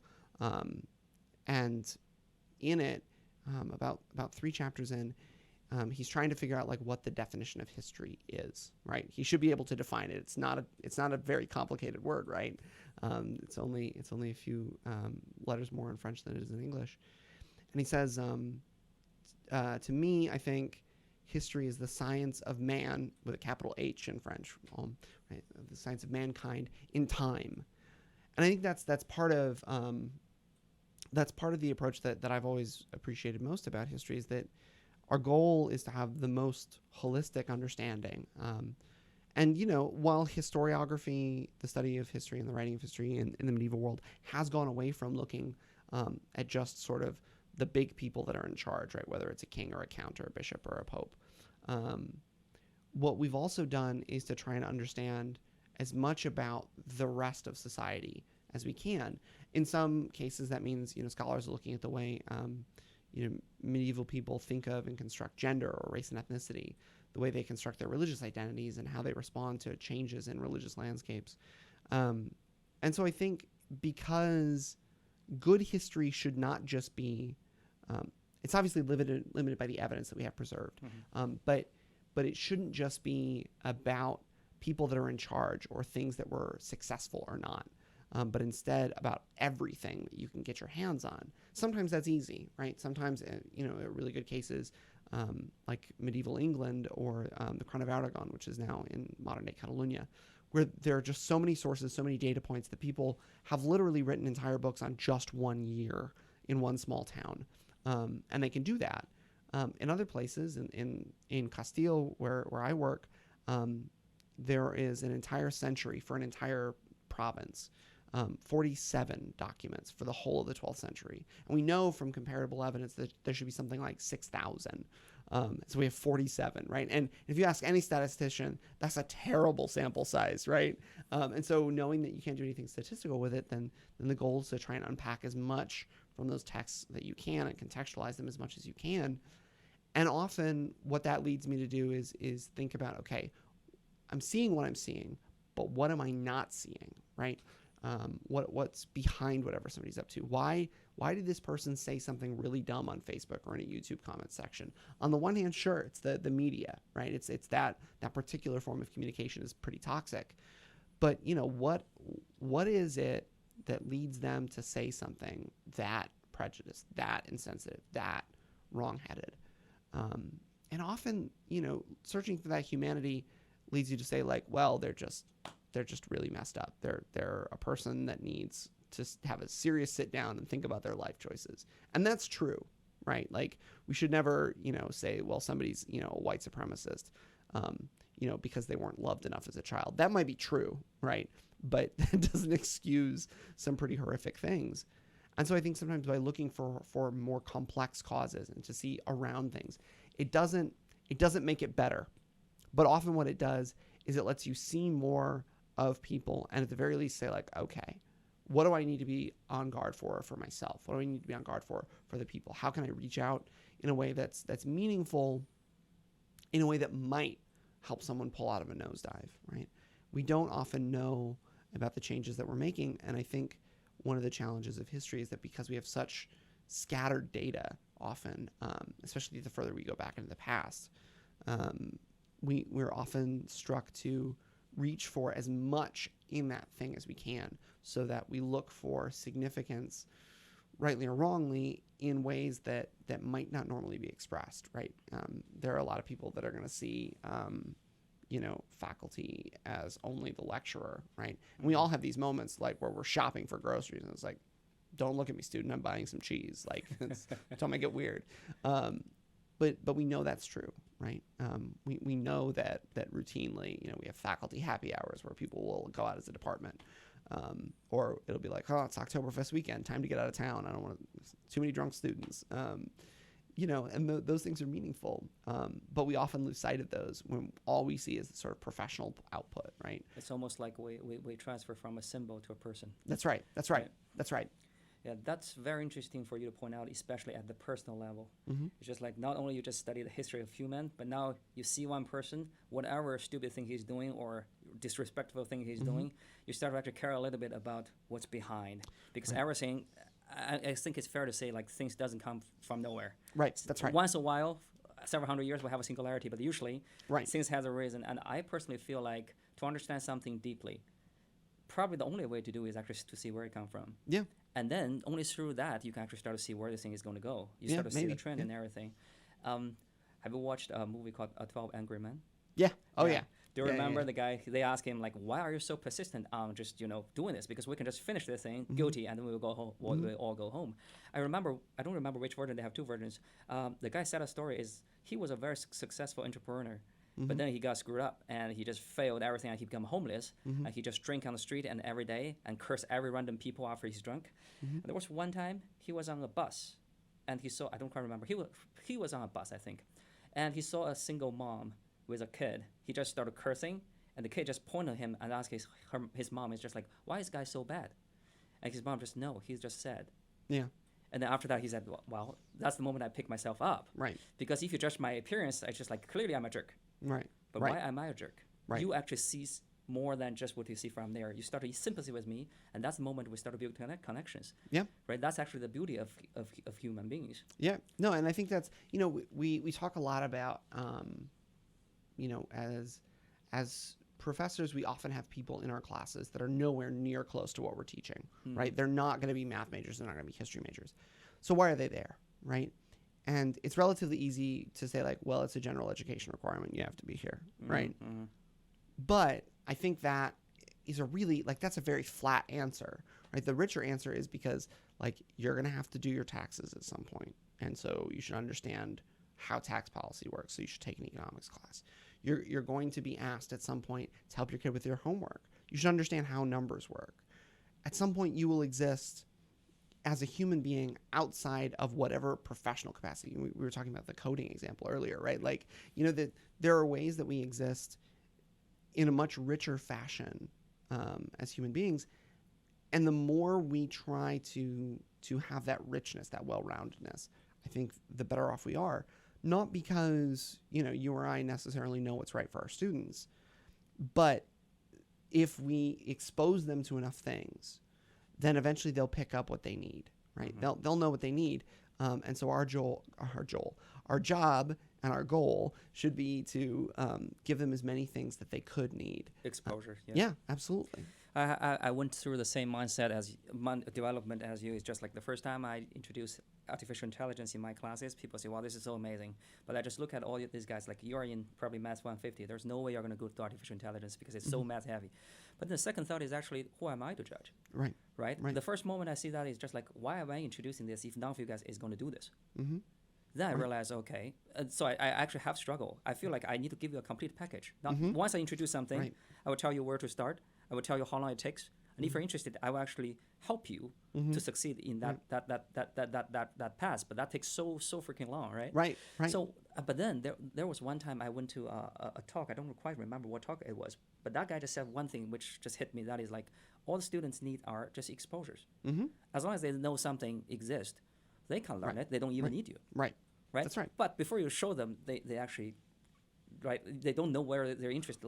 S2: And in it, about 3 chapters in, he's trying to figure out what the definition of history is, right? He should be able to define it. It's not a very complicated word, right? It's only a few letters more in French than it is in English. And he says, to me, I think history is the science of man with a capital H in French, right? The science of mankind in time. And I think that's part of the approach that I've always appreciated most about history, is that our goal is to have the most holistic understanding. And, while historiography, the study of history and the writing of history in the medieval world, has gone away from looking at just sort of the big people that are in charge, right? Whether it's a king or a count or a bishop or a pope. What we've also done is to try and understand as much about the rest of society as we can. In some cases, that means, scholars are looking at the way, medieval people think of and construct gender or race and ethnicity, the way they construct their religious identities and how they respond to changes in religious landscapes. And so I think because good history should not just be, it's obviously limited by the evidence that we have preserved, but it shouldn't just be about people that are in charge or things that were successful or not, but instead about everything that you can get your hands on. Sometimes that's easy, right? Sometimes, really good cases like medieval England or the Crown of Aragon, which is now in modern-day Catalonia, where there are just so many sources, so many data points that people have literally written entire books on just 1 year in one small town. And they can do that. In other places, in Castile, where I work, there is an entire century for an entire province, 47 documents for the whole of the 12th century. And we know from comparable evidence that there should be something like 6,000. So we have 47, right? And if you ask any statistician, that's a terrible sample size, right? And so knowing that you can't do anything statistical with it, then the goal is to try and unpack as much from those texts that you can and contextualize them as much as you can. And often what that leads me to do is think about, okay, I'm seeing what I'm seeing, but what am I not seeing, right? What's behind whatever somebody's up to? Why did this person say something really dumb on Facebook or in a YouTube comment section? On the one hand, sure, it's the media, right? It's that particular form of communication is pretty toxic. But what is it that leads them to say something that prejudiced, that insensitive, that wrongheaded? And often, searching for that humanity leads you to say, like, well, they're just really messed up. They're a person that needs to have a serious sit down and think about their life choices. And that's true, right? Like, we should never, say, well, somebody's, a white supremacist, because they weren't loved enough as a child. That might be true, right? But that doesn't excuse some pretty horrific things. And so I think sometimes by looking for more complex causes and to see around things, it doesn't make it better. But often what it does is it lets you see more of people and at the very least say, like, okay, what do I need to be on guard for myself? What do I need to be on guard for the people? How can I reach out in a way that's meaningful, in a way that might help someone pull out of a nosedive, right? We don't often know about the changes that we're making. And I think one of the challenges of history is that because we have such scattered data often, especially the further we go back into the past, we're often struck to reach for as much in that thing as we can so that we look for significance, rightly or wrongly, in ways that might not normally be expressed, right? There are a lot of people that are going to see, faculty as only the lecturer, right? And we all have these moments like where we're shopping for groceries and it's like, don't look at me, student, I'm buying some cheese. Like, don't make it weird. But we know that's true, right? We know that routinely, we have faculty happy hours where people will go out as a department. Or it'll be like, oh, it's Oktoberfest weekend, time to get out of town. I don't want too many drunk students. And those things are meaningful. But we often lose sight of those when all we see is the sort of professional output, right?
S1: It's almost like we transfer from a symbol to a person.
S2: That's right.
S1: Yeah, that's very interesting for you to point out, especially at the personal level.
S2: Mm-hmm.
S1: It's just like not only you just study the history of human, but now you see one person, whatever stupid thing he's doing or disrespectful thing he's doing, you start to actually care a little bit about what's behind. Because everything, I think it's fair to say, like, things doesn't come from nowhere.
S2: Right, that's right.
S1: Once in a while, several hundred years, we'll have a singularity, but usually things has a reason. And I personally feel like to understand something deeply, probably the only way to do is actually to see where it comes from.
S2: Yeah.
S1: And then only through that you can actually start to see where this thing is going to go. You start to see the trend and everything. Have you watched a movie called 12 Angry Men?
S2: Yeah. Oh yeah.
S1: Do you
S2: Yeah,
S1: remember
S2: yeah.
S1: the guy? They asked him like, "Why are you so persistent on just doing this? Because we can just finish this thing guilty, and then we will go home. We'll all go home." I remember. I don't remember which version. They have two versions. The guy said a story is he was a very successful entrepreneur, but then he got screwed up and he just failed everything, and he became homeless, and he just drink on the street and every day and curse every random people after he's drunk. And there was one time he was on a bus, and he saw, I don't quite remember, he was on a bus, I think, and he saw a single mom with a kid. He just started cursing, and the kid just pointed at him and asked his mom, is just like, "Why is this guy so bad?" And his mom just, "No, he's just sad."
S2: Yeah.
S1: And then after that, he said, "Well, that's the moment I pick myself up."
S2: Right.
S1: Because if you judge my appearance, I just like, clearly I'm a jerk.
S2: Right.
S1: But
S2: right.
S1: why am I a jerk?
S2: Right.
S1: You actually see more than just what you see from there. You start to sympathy with me, and that's the moment we start to build connections.
S2: Yeah.
S1: Right. That's actually the beauty of human beings.
S2: Yeah. No, and I think that's, we talk a lot about, as professors, we often have people in our classes that are nowhere near close to what we're teaching, right? They're not going to be math majors. They're not going to be history majors. So why are they there, right? And it's relatively easy to say like, well, it's a general education requirement. You have to be here, right? But I think that is that's a very flat answer, right? The richer answer is because like you're going to have to do your taxes at some point. And so you should understand how tax policy works. So you should take an economics class. You're going to be asked at some point to help your kid with their homework. You should understand how numbers work. At some point, you will exist as a human being outside of whatever professional capacity. We were talking about the coding example earlier, right? Like, that there are ways that we exist in a much richer fashion as human beings. And the more we try to have that richness, that well-roundedness, I think the better off we are. Not because, you or I necessarily know what's right for our students, but if we expose them to enough things, then eventually they'll pick up what they need, right? They'll know what they need. And so our job and our goal should be to give them as many things that they could need.
S1: Exposure.
S2: Yeah, absolutely.
S1: I went through the same mindset development as you. It's just like the first time I introduced artificial intelligence in my classes, people say, "Wow, this is so amazing." But I just look at all these guys, like you're in probably Math 150. There's no way you're going to go to artificial intelligence because it's so math heavy. But the second thought is actually, who am I to judge?
S2: Right.
S1: The first moment I see that is just like, why am I introducing this if none of you guys is going to do this? Then I realized, okay. So I actually have struggled. I feel like I need to give you a complete package. Now, once I introduce something, I will tell you where to start. I will tell you how long it takes. And if you're interested, I will actually help you to succeed in that path. But that takes so freaking long, right?
S2: Right.
S1: So, but then there was one time I went to a talk. I don't quite remember what talk it was. But that guy just said one thing which just hit me. That is like, all the students need are just exposures. As long as they know something exists, they can learn it. They don't even need you.
S2: Right.
S1: Right?
S2: That's right.
S1: But before you show them, they actually, they don't know where their interest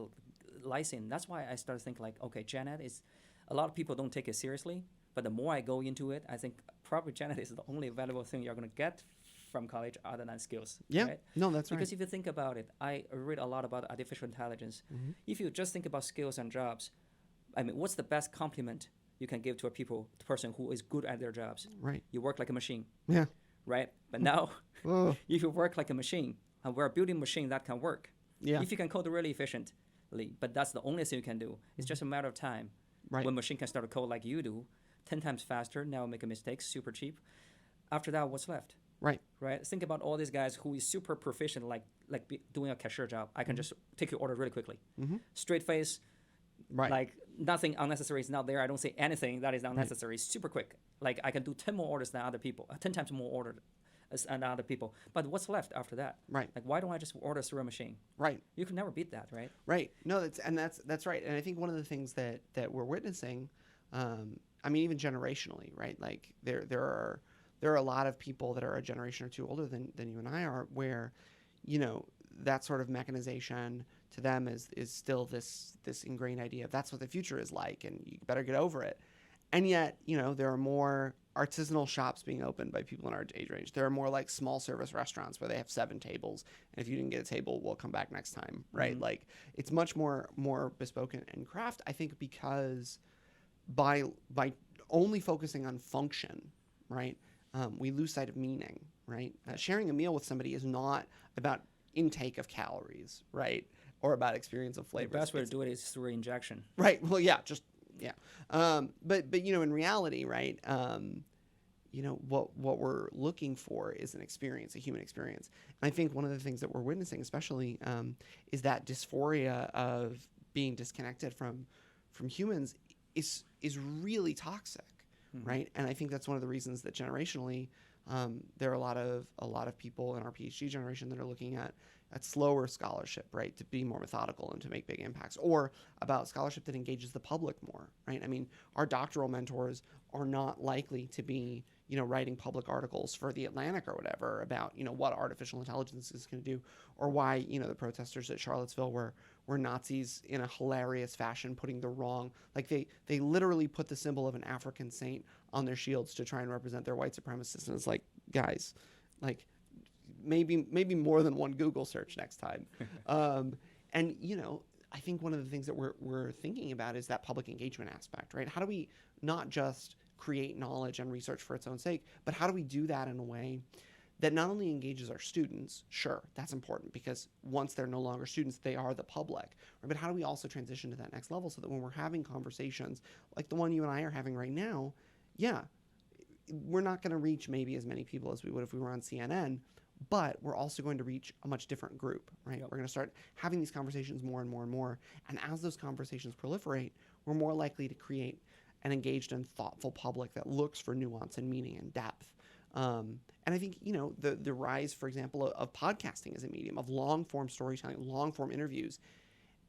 S1: lies in. That's why I started thinking like, okay, Gen Ed is, a lot of people don't take it seriously, but the more I go into it, I think probably Gen Ed is the only valuable thing you're going to get from college other than skills.
S2: Yeah,
S1: right?
S2: No, that's right.
S1: Because if you think about it, I read a lot about artificial intelligence. If you just think about skills and jobs, I mean, what's the best compliment you can give to a person who is good at their jobs?
S2: Right.
S1: You work like a machine.
S2: Yeah.
S1: Right? But now, if you work like a machine, and we're building a machine that can work.
S2: Yeah.
S1: If you can code really efficiently, but that's the only thing you can do. It's just a matter of time.
S2: Right.
S1: When machine can start to code like you do, 10 times faster, now make a mistake, super cheap. After that, what's left?
S2: Right.
S1: Think about all these guys who is super proficient, like doing a cashier job. I can just take your order really quickly. Straight face, like nothing unnecessary is not there. I don't say anything that is unnecessary. Super quick. Like I can do 10 more orders than other people, 10 times more orders than other people. But what's left after that?
S2: Right.
S1: Like why don't I just order through a machine?
S2: Right.
S1: You can never beat that, right?
S2: Right. No, that's right. And I think one of the things that we're witnessing, I mean, even generationally, right? Like there are a lot of people that are a generation or two older than you and I are, where, that sort of mechanization to them is still this ingrained idea of that's what the future is like, and you better get over it. And yet, there are more artisanal shops being opened by people in our age range. There are more like small service restaurants where they have 7 tables, and if you didn't get a table, we'll come back next time, right? Like it's much more bespoke and craft, I think, because by only focusing on function, right, we lose sight of meaning, right? Sharing a meal with somebody is not about intake of calories, right? Or about experience of
S1: The
S2: flavors.
S1: best way to do it is through injection.
S2: Right. Well, yeah, just, yeah. But in reality, right, what we're looking for is an experience, a human experience. And I think one of the things that we're witnessing, especially, is that dysphoria of being disconnected from humans is really toxic, right? And I think that's one of the reasons that generationally, there are a lot of people in our PhD generation that are looking at slower scholarship, right, to be more methodical and to make big impacts, or about scholarship that engages the public more, right? I mean, our doctoral mentors are not likely to be, writing public articles for The Atlantic or whatever about, what artificial intelligence is going to do, or why, the protesters at Charlottesville were Nazis in a hilarious fashion, putting the wrong, like they literally put the symbol of an African saint on their shields to try and represent their white supremacists. And it's like, guys, like, maybe more than one Google search next time. And I think one of the things that we're thinking about is that public engagement aspect, right? How do we not just create knowledge and research for its own sake, but how do we do that in a way that not only engages our students? Sure, that's important, because once they're no longer students, they are the public, right? But how do we also transition to that next level so that when we're having conversations like the one you and I are having right now, yeah, we're not going to reach maybe as many people as we would if we were on CNN, but we're also going to reach a much different group, right? Yep. We're going to start having these conversations more and more and more. And as those conversations proliferate, we're more likely to create an engaged and thoughtful public that looks for nuance and meaning and depth. And I think, the rise, for example, of podcasting as a medium, of long-form storytelling, long-form interviews,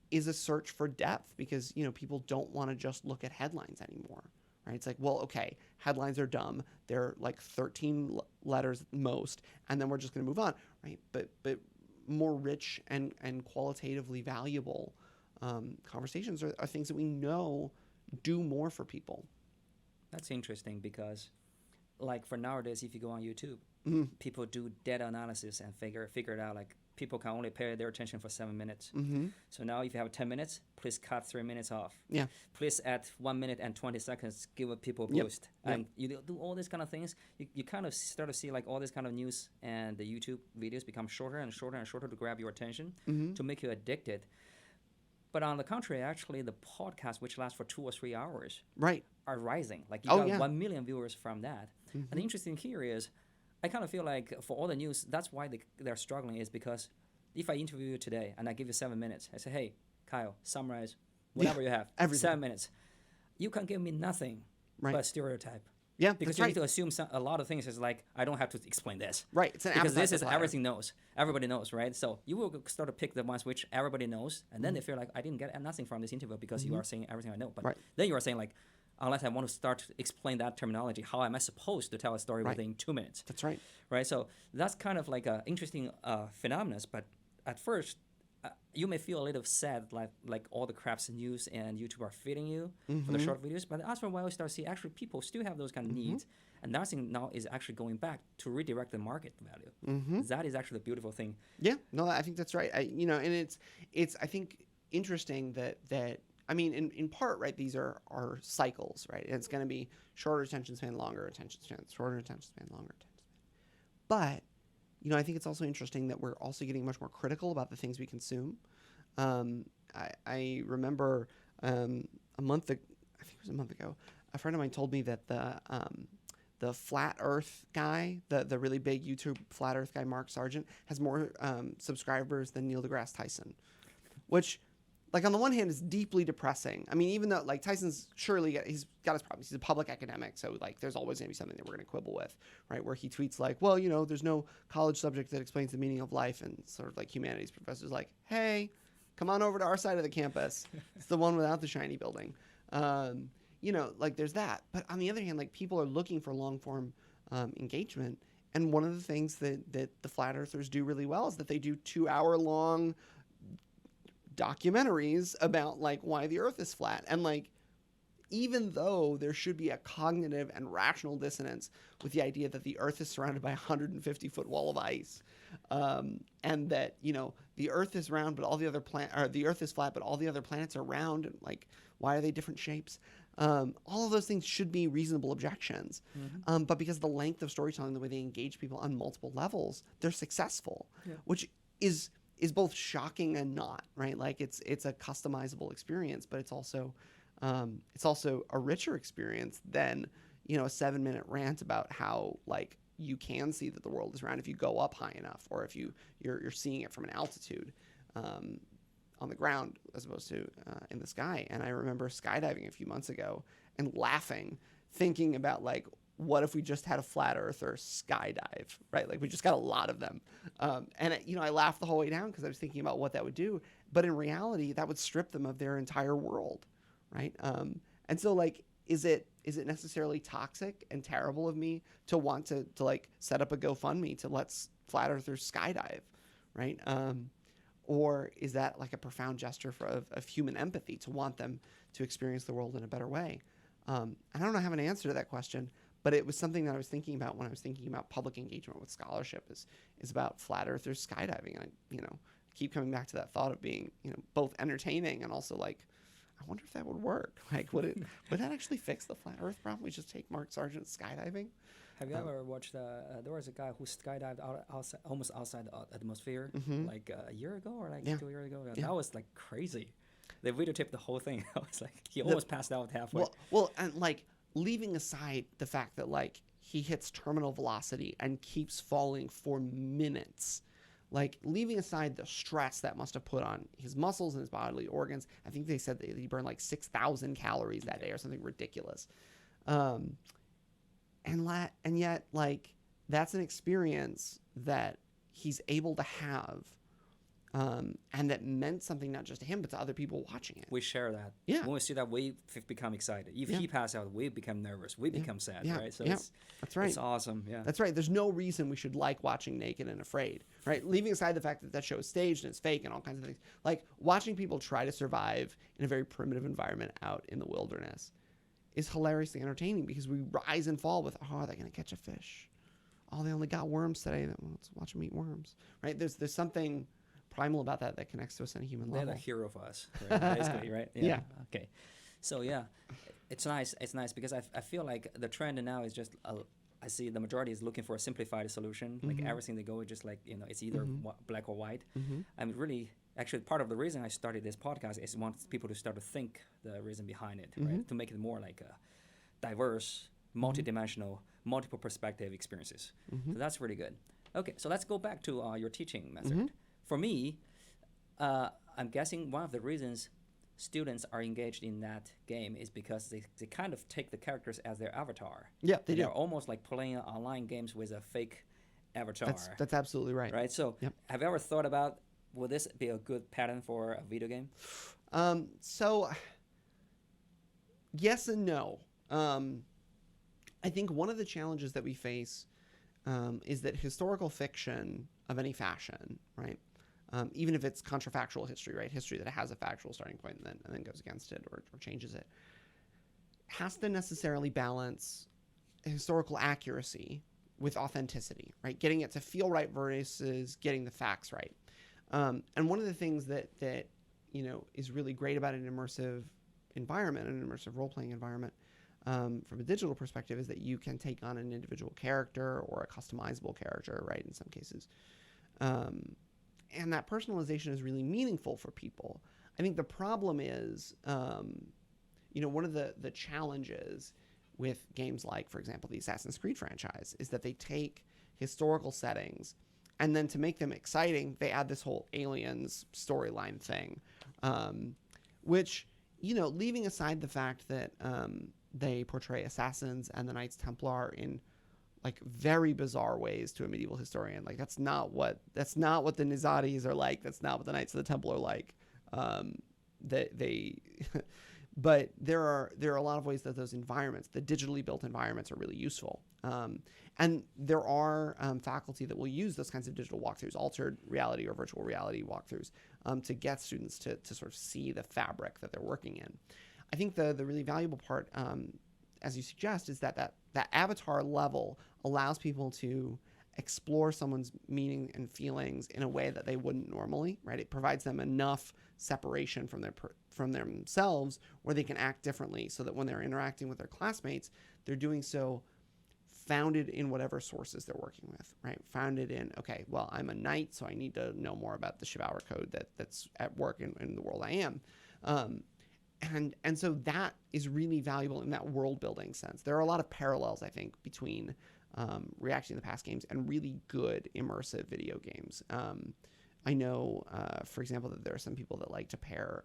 S2: is a search for depth, because, people don't want to just look at headlines anymore. Right? It's like, well, okay, headlines are dumb. They're like 13 letters at most, and then we're just going to move on, right? But more rich and qualitatively valuable conversations are things that we know do more for people.
S1: That's interesting, because, like, for nowadays, if you go on YouTube, people do data analysis and figure it out. Like, people can only pay their attention for 7 minutes. So now if you have 10 minutes, please cut 3 minutes off.
S2: Yeah.
S1: Please add 1 minute and 20 seconds, give people a boost.
S2: Yep.
S1: And you do all these kind of things. You kind of start to see, like, all this kind of news and the YouTube videos become shorter and shorter and shorter to grab your attention, to make you addicted. But on the contrary, actually, the podcast, which lasts for 2 or 3 hours,
S2: right,
S1: are rising. Like, you got 1 million viewers from that. And the interesting here is, I kind of feel like for all the news, that's why they're struggling, is because if I interview you today and I give you 7 minutes, I say, hey, Kyle, summarize whatever you have.
S2: Everything.
S1: 7 minutes. You can give me nothing but stereotype.
S2: Yeah,
S1: because you need to assume a lot of things. Is like, I don't have to explain this.
S2: Right. It's an
S1: because this is everything knows. Everybody knows, right? So you will start to pick the ones which everybody knows, and then they feel like, I didn't get nothing from this interview because you are saying everything I know. But then you are saying, like, unless I want to start to explain that terminology, how am I supposed to tell a story within 2 minutes?
S2: That's right.
S1: Right. So that's kind of like an interesting phenomenon. But at first, you may feel a little sad, like all the craps news and YouTube are feeding you for the short videos. But after a while, you start to see actually people still have those kind of needs. And nothing now is actually going back to redirect the market value. That is actually a beautiful thing.
S2: Yeah, no, I think that's right. And it's I think interesting that I mean, in part, right, these are cycles, right? And it's going to be shorter attention span, longer attention span, shorter attention span, longer attention span. But, I think it's also interesting that we're also getting much more critical about the things we consume. I remember I think it was a month ago, a friend of mine told me that the flat earth guy, the really big YouTube flat earth guy, Mark Sargent, has more subscribers than Neil deGrasse Tyson, which, like, on the one hand, is deeply depressing. I mean, even though, like, Tyson's he's got his problems. He's a public academic, so, like, there's always going to be something that we're going to quibble with, right? Where he tweets, like, well, there's no college subject that explains the meaning of life, and sort of, like, humanities professors like, hey, come on over to our side of the campus. It's the one without the shiny building. Like, there's that. But on the other hand, like, people are looking for long-form engagement, and one of the things that the flat earthers do really well is that they do 2-hour-long documentaries about, like, why the earth is flat. And, like, even though there should be a cognitive and rational dissonance with the idea that the earth is surrounded by a 150-foot wall of ice, and that, the earth is round, but all the other the earth is flat, but all the other planets are round, and, like, why are they different shapes? All of those things should be reasonable objections. But because the length of storytelling, the way they engage people on multiple levels, they're successful, which is both shocking and not, right? Like it's a customizable experience, but it's also a richer experience than, you know, a 7-minute rant about how like you can see that the world is round if you go up high enough, or if you're seeing it from an altitude on the ground as opposed to in the sky. And I remember skydiving a few months ago and laughing, thinking about like, what if we just had a flat earther skydive, right? Like we just got a lot of them. And you know, I laughed the whole way down because I was thinking about what that would do. But in reality, that would strip them of their entire world, right? And so like, is it necessarily toxic and terrible of me to want to like set up a GoFundMe to let flat earthers skydive, right? Or is that like a profound gesture of human empathy to want them to experience the world in a better way? And I don't have an answer to that question, but it was something that I was thinking about when I was thinking about public engagement with scholarship is about flat earthers skydiving. And I, you know, keep coming back to that thought of being, you know, both entertaining and also like, I wonder if that would work. Like, would that actually fix the flat earth problem? We just take Mark Sargent skydiving.
S1: Have you ever watched, there was a guy who skydived outside, almost outside the atmosphere, like a year ago or like 2 years ago? Yeah. That was like crazy. They videotaped the whole thing. I was like, he almost passed out halfway.
S2: Well, and like leaving aside the fact that like he hits terminal velocity and keeps falling for minutes, like leaving aside the stress that must have put on his muscles and his bodily organs. I think they said that he burned like 6,000 calories that day or something ridiculous. And yet, like, that's an experience that he's able to have, and that meant something not just to him, but to other people watching it.
S1: We share that.
S2: Yeah.
S1: When we see that, we become excited. If he passes out, we become nervous. We become sad, right? So
S2: that's right.
S1: It's awesome,
S2: That's right. There's no reason we should like watching Naked and Afraid, right? Leaving aside the fact that that show is staged and it's fake and all kinds of things. Like, watching people try to survive in a very primitive environment out in the wilderness is hilariously entertaining because we rise and fall with, oh, are they going to catch a fish? Oh, they only got worms today. Let's watch them eat worms, right? There's something primal about that connects to us on a human level.
S1: They're the hero of us, right? Basically, right?
S2: Yeah.
S1: Okay. So yeah, it's nice. It's nice because I feel like the trend now is just I see the majority is looking for a simplified solution. Like everything they go is just like, you know, it's either black or white. I'm really actually part of the reason I started this podcast is I want people to start to think the reason behind it, right? To make it more like a diverse, multidimensional, multiple perspective experiences. So that's really good. Okay, so let's go back to your teaching method. For me, I'm guessing one of the reasons students are engaged in that game is because they kind of take the characters as their avatar.
S2: Yeah, they do.
S1: They're almost like playing online games with a fake avatar.
S2: That's absolutely right.
S1: Right? So have you ever thought about, will this be a good pattern for a video game?
S2: So, yes and no. I think one of the challenges that we face is that historical fiction of any fashion, right? Even if it's contrafactual history, right? History that has a factual starting point and then goes against it or changes it, has to necessarily balance historical accuracy with authenticity, right? Getting it to feel right versus getting the facts right. And one of the things that you know is really great about an immersive environment, an immersive role-playing environment, from a digital perspective, is that you can take on an individual character or a customizable character, right? In some cases. And that personalization is really meaningful for people. I think the problem is, you know, one of the challenges with games like, for example, the Assassin's Creed franchise is that they take historical settings and then to make them exciting, they add this whole aliens storyline thing, which, you know, leaving aside the fact that they portray assassins and the Knights Templar in like very bizarre ways to a medieval historian. Like that's not what the Nizadis are like. That's not what the Knights of the Temple are like. But there are a lot of ways that those environments, the digitally built environments, are really useful. And there are faculty that will use those kinds of digital walkthroughs, altered reality or virtual reality walkthroughs, to get students to sort of see the fabric that they're working in. I think the really valuable part, as you suggest, is that avatar level allows people to explore someone's meaning and feelings in a way that they wouldn't normally, right? It provides them enough separation from themselves where they can act differently so that when they're interacting with their classmates, they're doing so founded in whatever sources they're working with, right? Founded in, okay, well, I'm a knight, so I need to know more about the Shibawa code that's at work in the world I am. And so that is really valuable in that world building sense. There are a lot of parallels, I think, between reacting to the past games and really good immersive video games. I know, for example, that there are some people that like to pair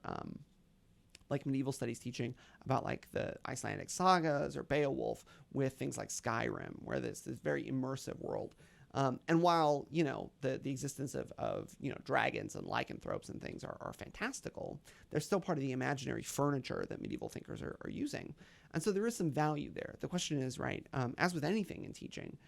S2: like medieval studies teaching about like the Icelandic sagas or Beowulf with things like Skyrim, where there's this very immersive world. And while, the existence of dragons and lycanthropes and things are fantastical, they're still part of the imaginary furniture that medieval thinkers are using. And so there is some value there. The question is, right, as with anything in teaching,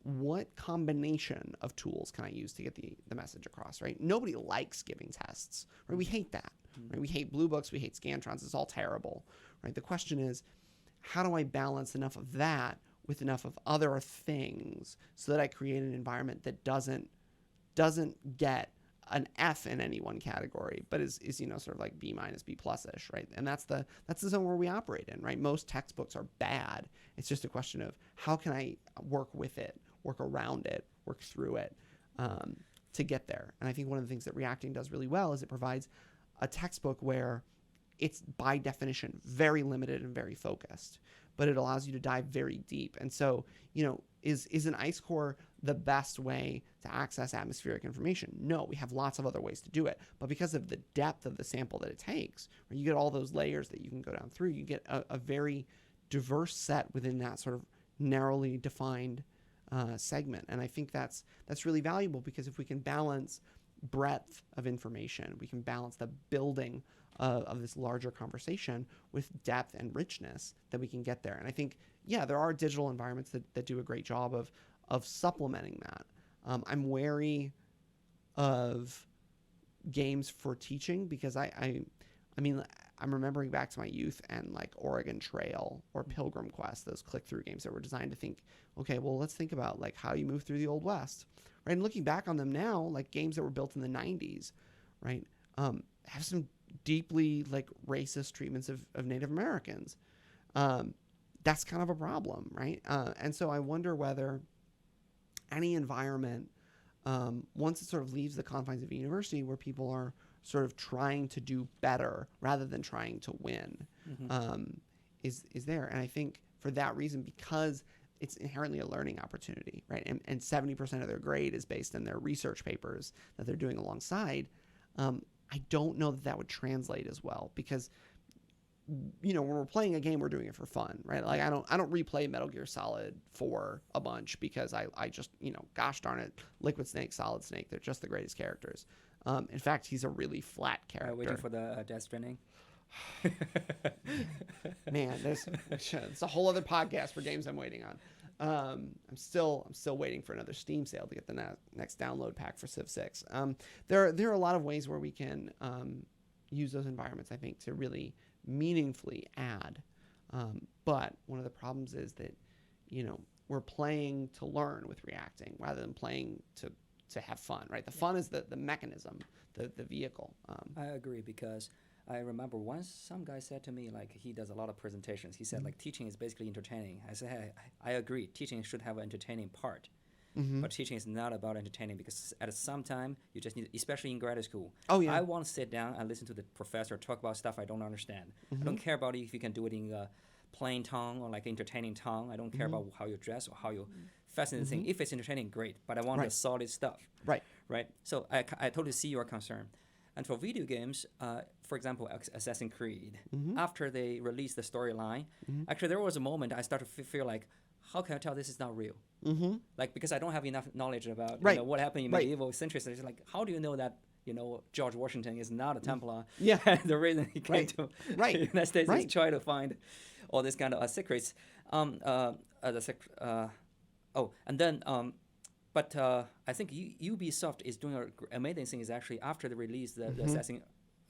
S2: what combination of tools can I use to get the message across, right? Nobody likes giving tests, right? We hate that, right? We hate blue books, we hate Scantrons, it's all terrible, right? The question is, how do I balance enough of that with enough of other things so that I create an environment that doesn't get an F in any one category, but is sort of like B minus, B plus-ish, right? And that's the zone where we operate in, right? Most textbooks are bad. It's just a question of how can I work with it, work around it, work through it to get there. And I think one of the things that reacting does really well is it provides a textbook where it's by definition very limited and very focused, but it allows you to dive very deep. And so, is an ice core the best way to access atmospheric information? No, we have lots of other ways to do it. But because of the depth of the sample that it takes, where you get all those layers that you can go down through, you get a very diverse set within that sort of narrowly defined segment. And I think that's really valuable, because if we can balance breadth of information, we can balance the building of this larger conversation with depth and richness, that we can get there. And I think, there are digital environments that do a great job of supplementing that. I'm wary of games for teaching, because I mean, I'm remembering back to my youth and like Oregon Trail or Pilgrim Quest, those click-through games that were designed to think, okay, well, let's think about like how you move through the Old West, right? And looking back on them now, like games that were built in the 90s, right, have some deeply like racist treatments of Native Americans. That's kind of a problem, right? And so I wonder whether any environment, once it sort of leaves the confines of a university where people are sort of trying to do better rather than trying to win, is there. And I think for that reason, because it's inherently a learning opportunity, right? And 70% of their grade is based on their research papers that they're doing alongside. I don't know that would translate as well, because when we're playing a game, we're doing it for fun, right? Like I don't replay Metal Gear Solid 4 a bunch because I just, gosh darn it, Liquid Snake, Solid Snake, they're just the greatest characters. In fact, he's a really flat character.
S1: Waiting for the Death Stranding.
S2: Man, it's a whole other podcast for games I'm waiting on. I'm still waiting for another Steam sale to get the next download pack for Civ 6. There are a lot of ways where we can use those environments, I think, to really meaningfully add. But one of the problems is that, we're playing to learn with reacting rather than playing to have fun, right? The fun is the mechanism, the vehicle.
S1: I agree, because I remember once some guy said to me, like, he does a lot of presentations. He said, like, teaching is basically entertaining. I said, hey, I agree. Teaching should have an entertaining part. But teaching is not about entertaining, because at some time you just need, especially in graduate school. Oh yeah. I want to sit down and listen to the professor talk about stuff I don't understand. I don't care about if you can do it in a plain tongue or like entertaining tongue. I don't care about how you dress or how you fascinating thing. If it's entertaining, great. But I want the solid stuff. Right. So I totally see your concern. And for video games, for example, Assassin's Creed, after they released the storyline, actually there was a moment I started to feel like, how can I tell this is not real? Like, because I don't have enough knowledge about what happened in medieval centuries. It's like, how do you know that George Washington is not a Templar? Yeah, the reason he came to the United States is trying to find all this kind of secrets. But I think Ubisoft is doing an amazing thing. Is actually after they release the Assassin's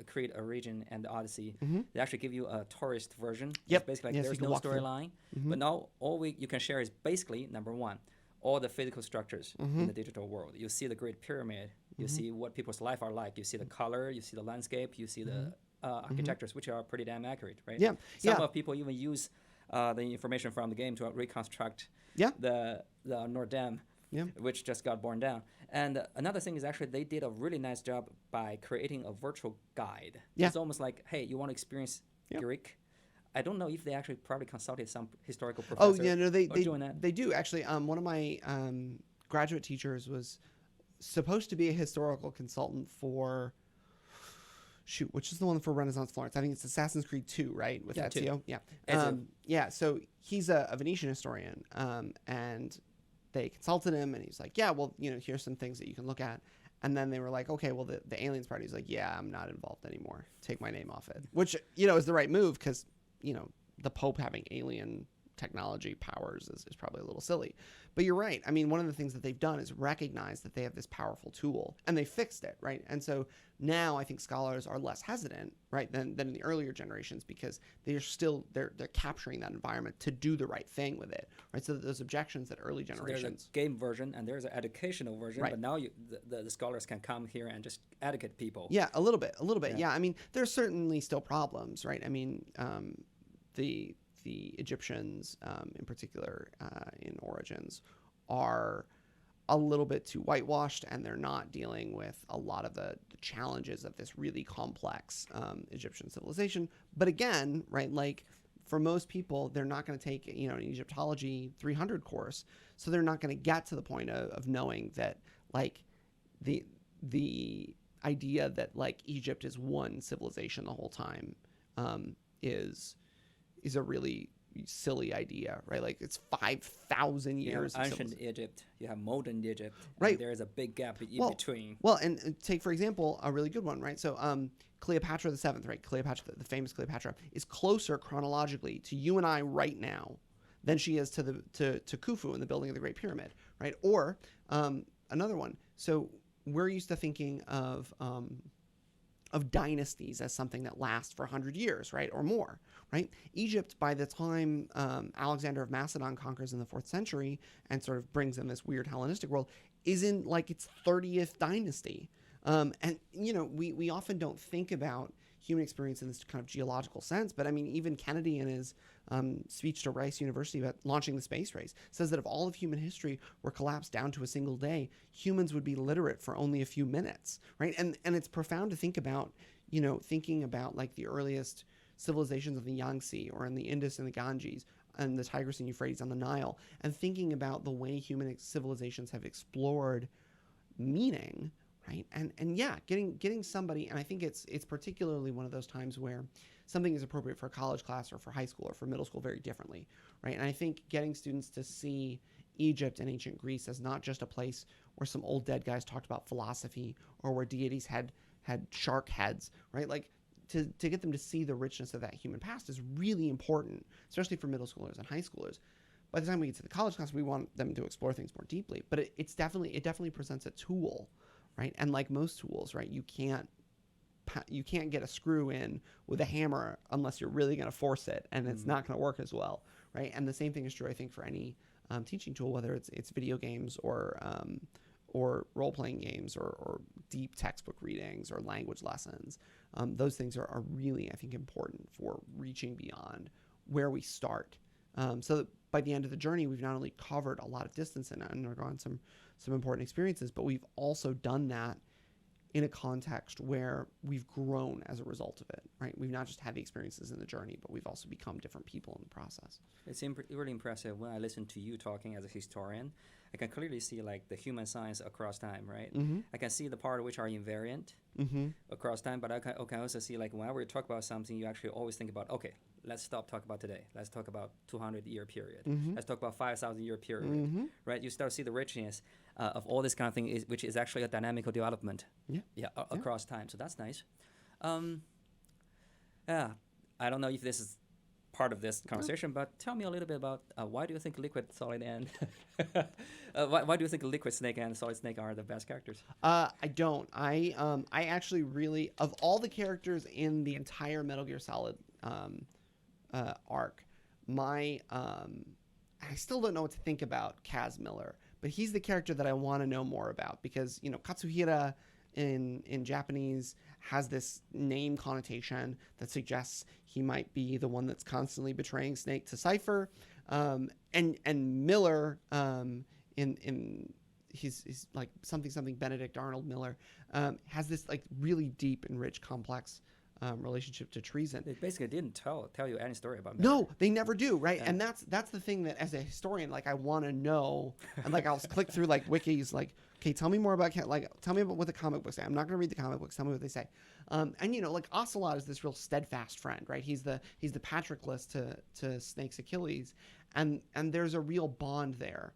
S1: Creed Origin and Odyssey, they actually give you a tourist version. Yep. It's basically like there's no storyline. But now all you can share is basically, number one, all the physical structures in the digital world. You see the Great Pyramid. You see what people's life are like. You see the color. You see the landscape. You see the architectures, which are pretty damn accurate, right? Yeah. Some of people even use the information from the game to reconstruct
S2: Yeah.
S1: the Notre Dame,
S2: Yeah.
S1: which just got borne down. And another thing is actually they did a really nice job by creating a virtual guide.
S2: Yeah.
S1: It's almost like, hey, you want to experience
S2: Yeah.
S1: Greek? I don't know if they actually probably consulted some historical
S2: Oh
S1: professor.
S2: yeah, no,
S1: doing that.
S2: they do actually. One of my graduate teachers was supposed to be a historical consultant for which is the one for Renaissance Florence? I think it's Assassin's Creed 2, right? With
S1: Yeah, 2.
S2: Ezio. Yeah.
S1: Ezio.
S2: Yeah. So he's a Venetian historian, and they consulted him, and he's like, yeah, well, here's some things that you can look at. And then they were like, okay, well, the aliens party is like, yeah, I'm not involved anymore. Take my name off it. Which, is the right move because, the Pope having alien technology powers is probably a little silly. But you're right. I mean, one of the things that they've done is recognize that they have this powerful tool, and they fixed it, right? And so now I think scholars are less hesitant, right, than in the earlier generations because they're capturing that environment to do the right thing with it, right? So that those objections that early generations.
S1: So there's a game version and there's an educational version,
S2: right.
S1: But now the scholars can come here and just educate people.
S2: Yeah, a little bit. Yeah. I mean, there's certainly still problems, right? I mean, the Egyptians, in particular, in Origins, are a little bit too whitewashed, and they're not dealing with a lot of the challenges of this really complex Egyptian civilization. But again, right, like for most people, they're not going to take an Egyptology 300 course, so they're not going to get to the point of knowing that like the idea that like Egypt is one civilization the whole time is a really silly idea, right? Like it's 5,000 years.
S1: You have ancient Egypt, you have modern Egypt,
S2: right?
S1: And there is a big gap in between.
S2: Well, and take for example a really good one, right? So Cleopatra VII, right? Cleopatra, the famous Cleopatra, is closer chronologically to you and I right now than she is to Khufu in the building of the Great Pyramid, right? Or another one. So we're used to thinking of dynasties as something that lasts for 100 years, right, or more, right? Egypt, by the time Alexander of Macedon conquers in the 4th century and sort of brings in this weird Hellenistic world, is in like its 30th dynasty. And, we often don't think about human experience in this kind of geological sense, but I mean, even Kennedy in his speech to Rice University about launching the space race says that if all of human history were collapsed down to a single day, humans would be literate for only a few minutes, right? And it's profound to think about, thinking about like the earliest civilizations of the Yangtze or in the Indus and the Ganges and the Tigris and Euphrates on the Nile, and thinking about the way human civilizations have explored meaning, right? And yeah, getting somebody, and I think it's particularly one of those times where something is appropriate for a college class or for high school or for middle school very differently, right? And I think getting students to see Egypt and ancient Greece as not just a place where some old dead guys talked about philosophy or where deities had shark heads, right? Like to get them to see the richness of that human past is really important, especially for middle schoolers and high schoolers. By the time we get to the college class, we want them to explore things more deeply, but it definitely presents a tool, right? And like most tools, right, you can't get a screw in with a hammer unless you're really going to force it, and it's not going to work as well, right? And the same thing is true, I think, for any teaching tool, whether it's video games or role-playing games or deep textbook readings or language lessons. Those things are really, I think, important for reaching beyond where we start. So that by the end of the journey, we've not only covered a lot of distance and undergone some important experiences, but we've also done that in a context where we've grown as a result of it, right? We've not just had the experiences in the journey, but we've also become different people in the process.
S1: It's really impressive when I listen to you talking as a historian. I can clearly see like the human science across time, right?
S2: Mm-hmm.
S1: I can see the part which are invariant across time, but I can also see like whenever you talk about something, you actually always think about, okay, let's stop talking about today. Let's talk about 200-year period. Let's talk about 5,000-year period, right? You start to see the richness of all this kind of thing, which is actually a dynamical development across time. So that's nice. Yeah, I don't know if this is part of this conversation, but tell me a little bit about why do you think liquid, solid, and why do you think liquid snake and solid snake are the best characters?
S2: I don't. I actually really, of all the characters in the entire Metal Gear Solid arc, I still don't know what to think about Kaz Miller, but he's the character that I want to know more about because Katsuhira in Japanese has this name connotation that suggests he might be the one that's constantly betraying Snake to Cypher. And Miller, he's like something Benedict Arnold Miller, has this like really deep and rich, complex relationship to treason.
S1: They basically didn't tell you any story about Miller.
S2: No, they never do, right? Yeah. And that's the thing that as a historian, like I want to know, and like I'll click through like wikis, like, okay, tell me more about, like, tell me about what the comic books say. I'm not going to read the comic books. Tell me what they say. And you know, like Ocelot is this real steadfast friend, right? He's the Patroclus to Snake's Achilles, and there's a real bond there.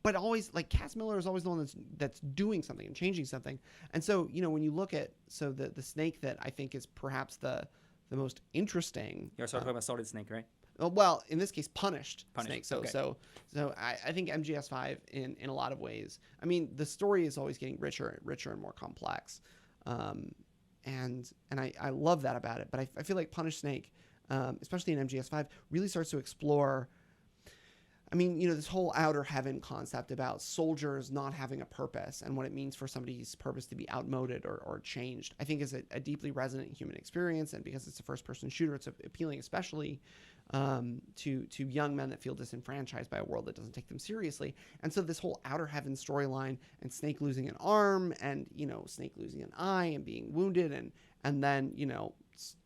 S2: But always, like, Cass Miller is always the one that's doing something and changing something. And so, you know, when you look at the Snake that I think is perhaps the most interesting.
S1: You're talking about Solid Snake, right?
S2: Well, in this case, punished Snake. So
S1: okay.
S2: so I think MGS5 in a lot of ways. I mean, the story is always getting richer and more complex, and I love that about it. But I feel like Punished Snake, especially in MGS5, really starts to explore. I mean, you know, this whole outer heaven concept about soldiers not having a purpose and what it means for somebody's purpose to be outmoded or changed, I think is a deeply resonant human experience. And because it's a first-person shooter, it's appealing especially to young men that feel disenfranchised by a world that doesn't take them seriously. And so this whole outer heaven storyline and Snake losing an arm and, you know, Snake losing an eye and being wounded and then, you know,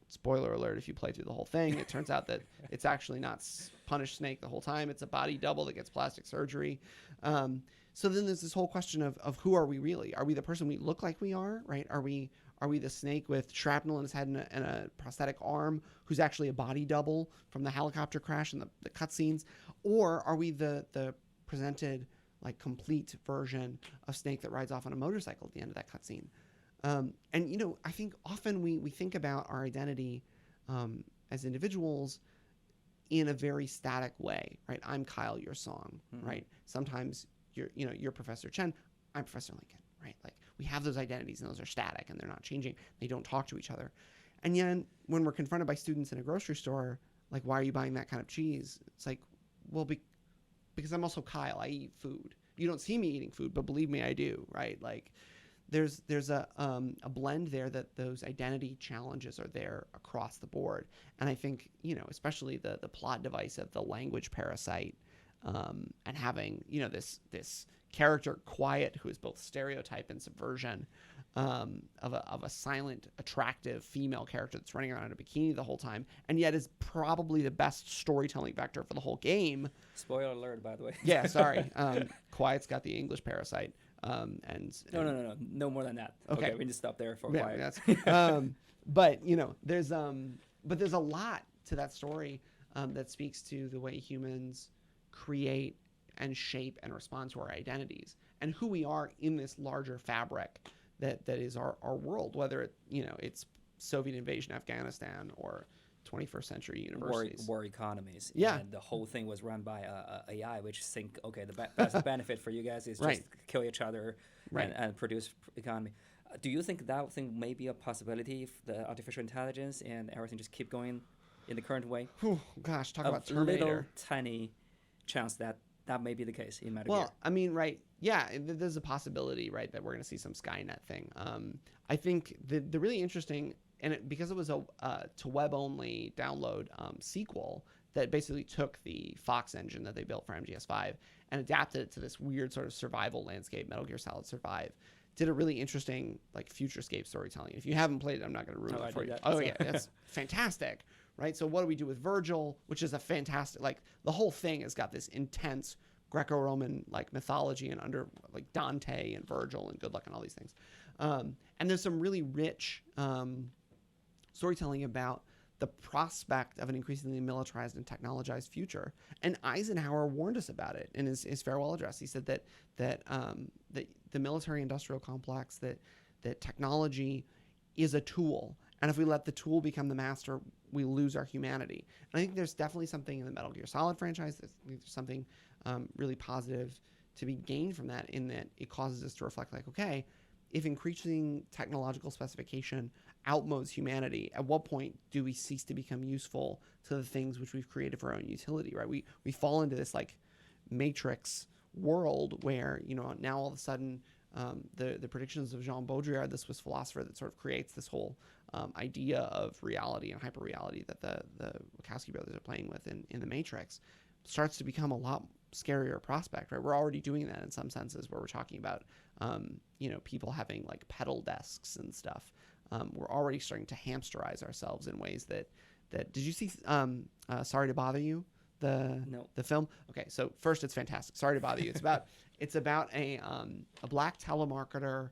S2: spoiler alert, if you play through the whole thing, it turns out that it's actually not Punished Snake the whole time. It's a body double that gets plastic surgery. So then there's this whole question of who are we really? Are we the person we look like we are, right? Are we the Snake with shrapnel in his head and a prosthetic arm who's actually a body double from the helicopter crash and the cutscenes? Or are we the presented, like, complete version of Snake that rides off on a motorcycle at the end of that cutscene? And, you know, I think often we think about our identity as individuals in a very static way, right? I'm Kyle, your song, right? Sometimes you're Professor Chen, I'm Professor Lincoln, right? Like, we have those identities and those are static and they're not changing. They don't talk to each other. And yet when we're confronted by students in a grocery store, like, why are you buying that kind of cheese? It's like, well, because I'm also Kyle, I eat food. You don't see me eating food, but believe me, I do, right? Like, there's a blend there that those identity challenges are there across the board. And I think, you know, especially the plot device of the language parasite, and having, you know, this character Quiet, who is both stereotype and subversion, of a silent, attractive female character that's running around in a bikini the whole time, and yet is probably the best storytelling vector for the whole game.
S1: Spoiler alert, by the way.
S2: Yeah, sorry. Quiet's got the English parasite.
S1: No more than that. Okay, we need to stop there for Quiet.
S2: But you know, there's a lot to that story that speaks to the way humans create and shape and respond to our identities and who we are in this larger fabric that is our world, whether it's Soviet invasion Afghanistan or 21st century universities.
S1: War economies.
S2: Yeah.
S1: And the whole thing was run by AI, which think, okay, the best benefit for you guys is just kill each other and produce economy. Do you think that thing may be a possibility if the artificial intelligence and everything just keep going in the current way?
S2: Oh, gosh, talk about Terminator.
S1: A little tiny chance that may be the case in Metal Gear.
S2: Well, I mean, yeah, there's a possibility, right, that we're going to see some Skynet thing. I think the really interesting, because it was a to web-only download sequel that basically took the Fox engine that they built for MGS5 and adapted it to this weird sort of survival landscape, Metal Gear Solid Survive, did a really interesting, like, futurescape storytelling. If you haven't played it, I'm not going to ruin it for you. Yeah, that's fantastic, right? So what do we do with Virgil, which is a fantastic, like, the whole thing has got this intense Greco-Roman, like, mythology and under, like, Dante and Virgil and good luck and all these things. And there's some really rich storytelling about the prospect of an increasingly militarized and technologized future. And Eisenhower warned us about it in his farewell address. He said that the military-industrial complex, that technology is a tool, and if we let the tool become the master, we lose our humanity. And I think there's definitely something in the Metal Gear Solid franchise. There's something really positive to be gained from that, in that it causes us to reflect, like, okay, if increasing technological specification outmodes humanity, at what point do we cease to become useful to the things which we've created for our own utility, right? We fall into this, like, matrix world where, you know, now all of a sudden the predictions of Jean Baudrillard, the Swiss philosopher that sort of creates this whole idea of reality and hyperreality that the Wachowski brothers are playing with in the Matrix, starts to become a lot scarier prospect, right? We're already doing that in some senses, where we're talking about people having like pedal desks and stuff. We're already starting to hamsterize ourselves in ways that did you see Sorry to Bother You, the film? Okay, so first, it's fantastic. Sorry to Bother You. It's about a black telemarketer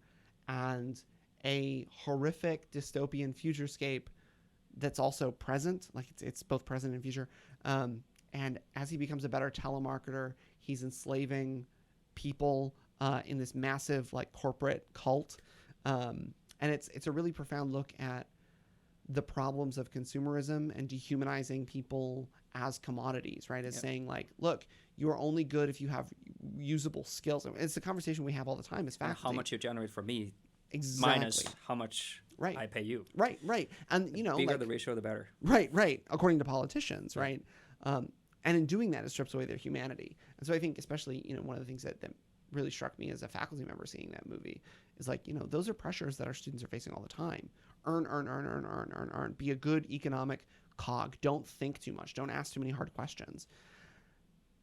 S2: and a horrific dystopian futurescape that's also present. Like it's both present and future. And as he becomes a better telemarketer, he's enslaving people in this massive like corporate cult. And it's a really profound look at the problems of consumerism and dehumanizing people as commodities, right? As saying like, look, you're only good if you have usable skills. It's a conversation we have all the time as faculty.
S1: How much you generate for me,
S2: exactly,
S1: minus how much I pay you.
S2: Right. And
S1: the bigger the ratio, the better.
S2: Right. According to politicians, right? And in doing that, it strips away their humanity. And so I think especially, one of the things that really struck me as a faculty member seeing that movie is like, those are pressures that our students are facing all the time. Earn. Be a good economic cog. Don't think too much. Don't ask too many hard questions.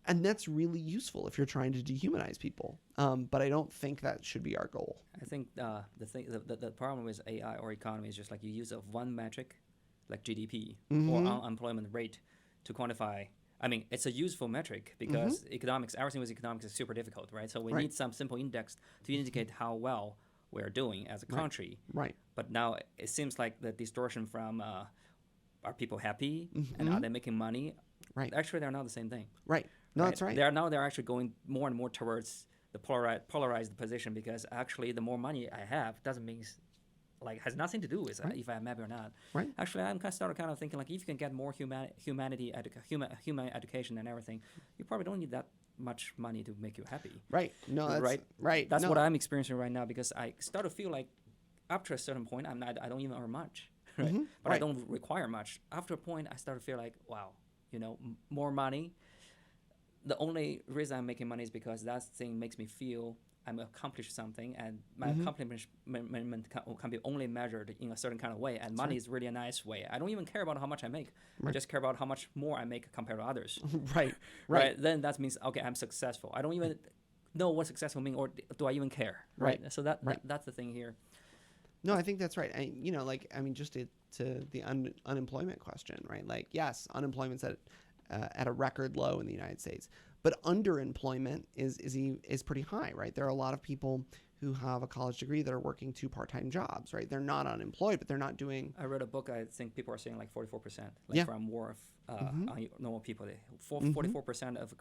S2: And that's really useful if you're trying to dehumanize people. But I don't think that should be our goal.
S1: I think the problem with AI or economy is just like you use one metric, like GDP or unemployment rate, to quantify. I mean, it's a useful metric because everything with economics is super difficult, right? So we need some simple index to indicate how well we're doing as a country.
S2: Right.
S1: But now it seems like the distortion from are people happy and are they making money?
S2: Right.
S1: Actually, they're not the same thing.
S2: Right. No, that's right.
S1: They're actually going more and more towards the polarized position, because actually the more money I have doesn't mean has nothing to do with if I'm happy or not.
S2: Right.
S1: Actually, I'm kind of thinking like if you can get more human education and everything, you probably don't need that much money to make you happy.
S2: Right. No, that's right.
S1: That's what I'm experiencing right now, because I start to feel like after a certain point, I don't even earn much, right? But I don't require much. After a point, I start to feel like, wow, more money. The only reason I'm making money is because that thing makes me feel I'm accomplished something, and my accomplishment can be only measured in a certain kind of way. And money is really a nice way. I don't even care about how much I make. I just care about how much more I make compared to others. Right. Then that means, okay, I'm successful. I don't even know what successful means, or do I even care? Right. So that's the thing here.
S2: No, I think that's right. Just to the unemployment question, right? Like, yes, unemployment's at a record low in the United States. But underemployment is pretty high, right? There are a lot of people who have a college degree that are working 2 part-time jobs, right? They're not unemployed, but they're not doing...
S1: I read a book, I think people are saying like 44%, from more of normal people. 44% of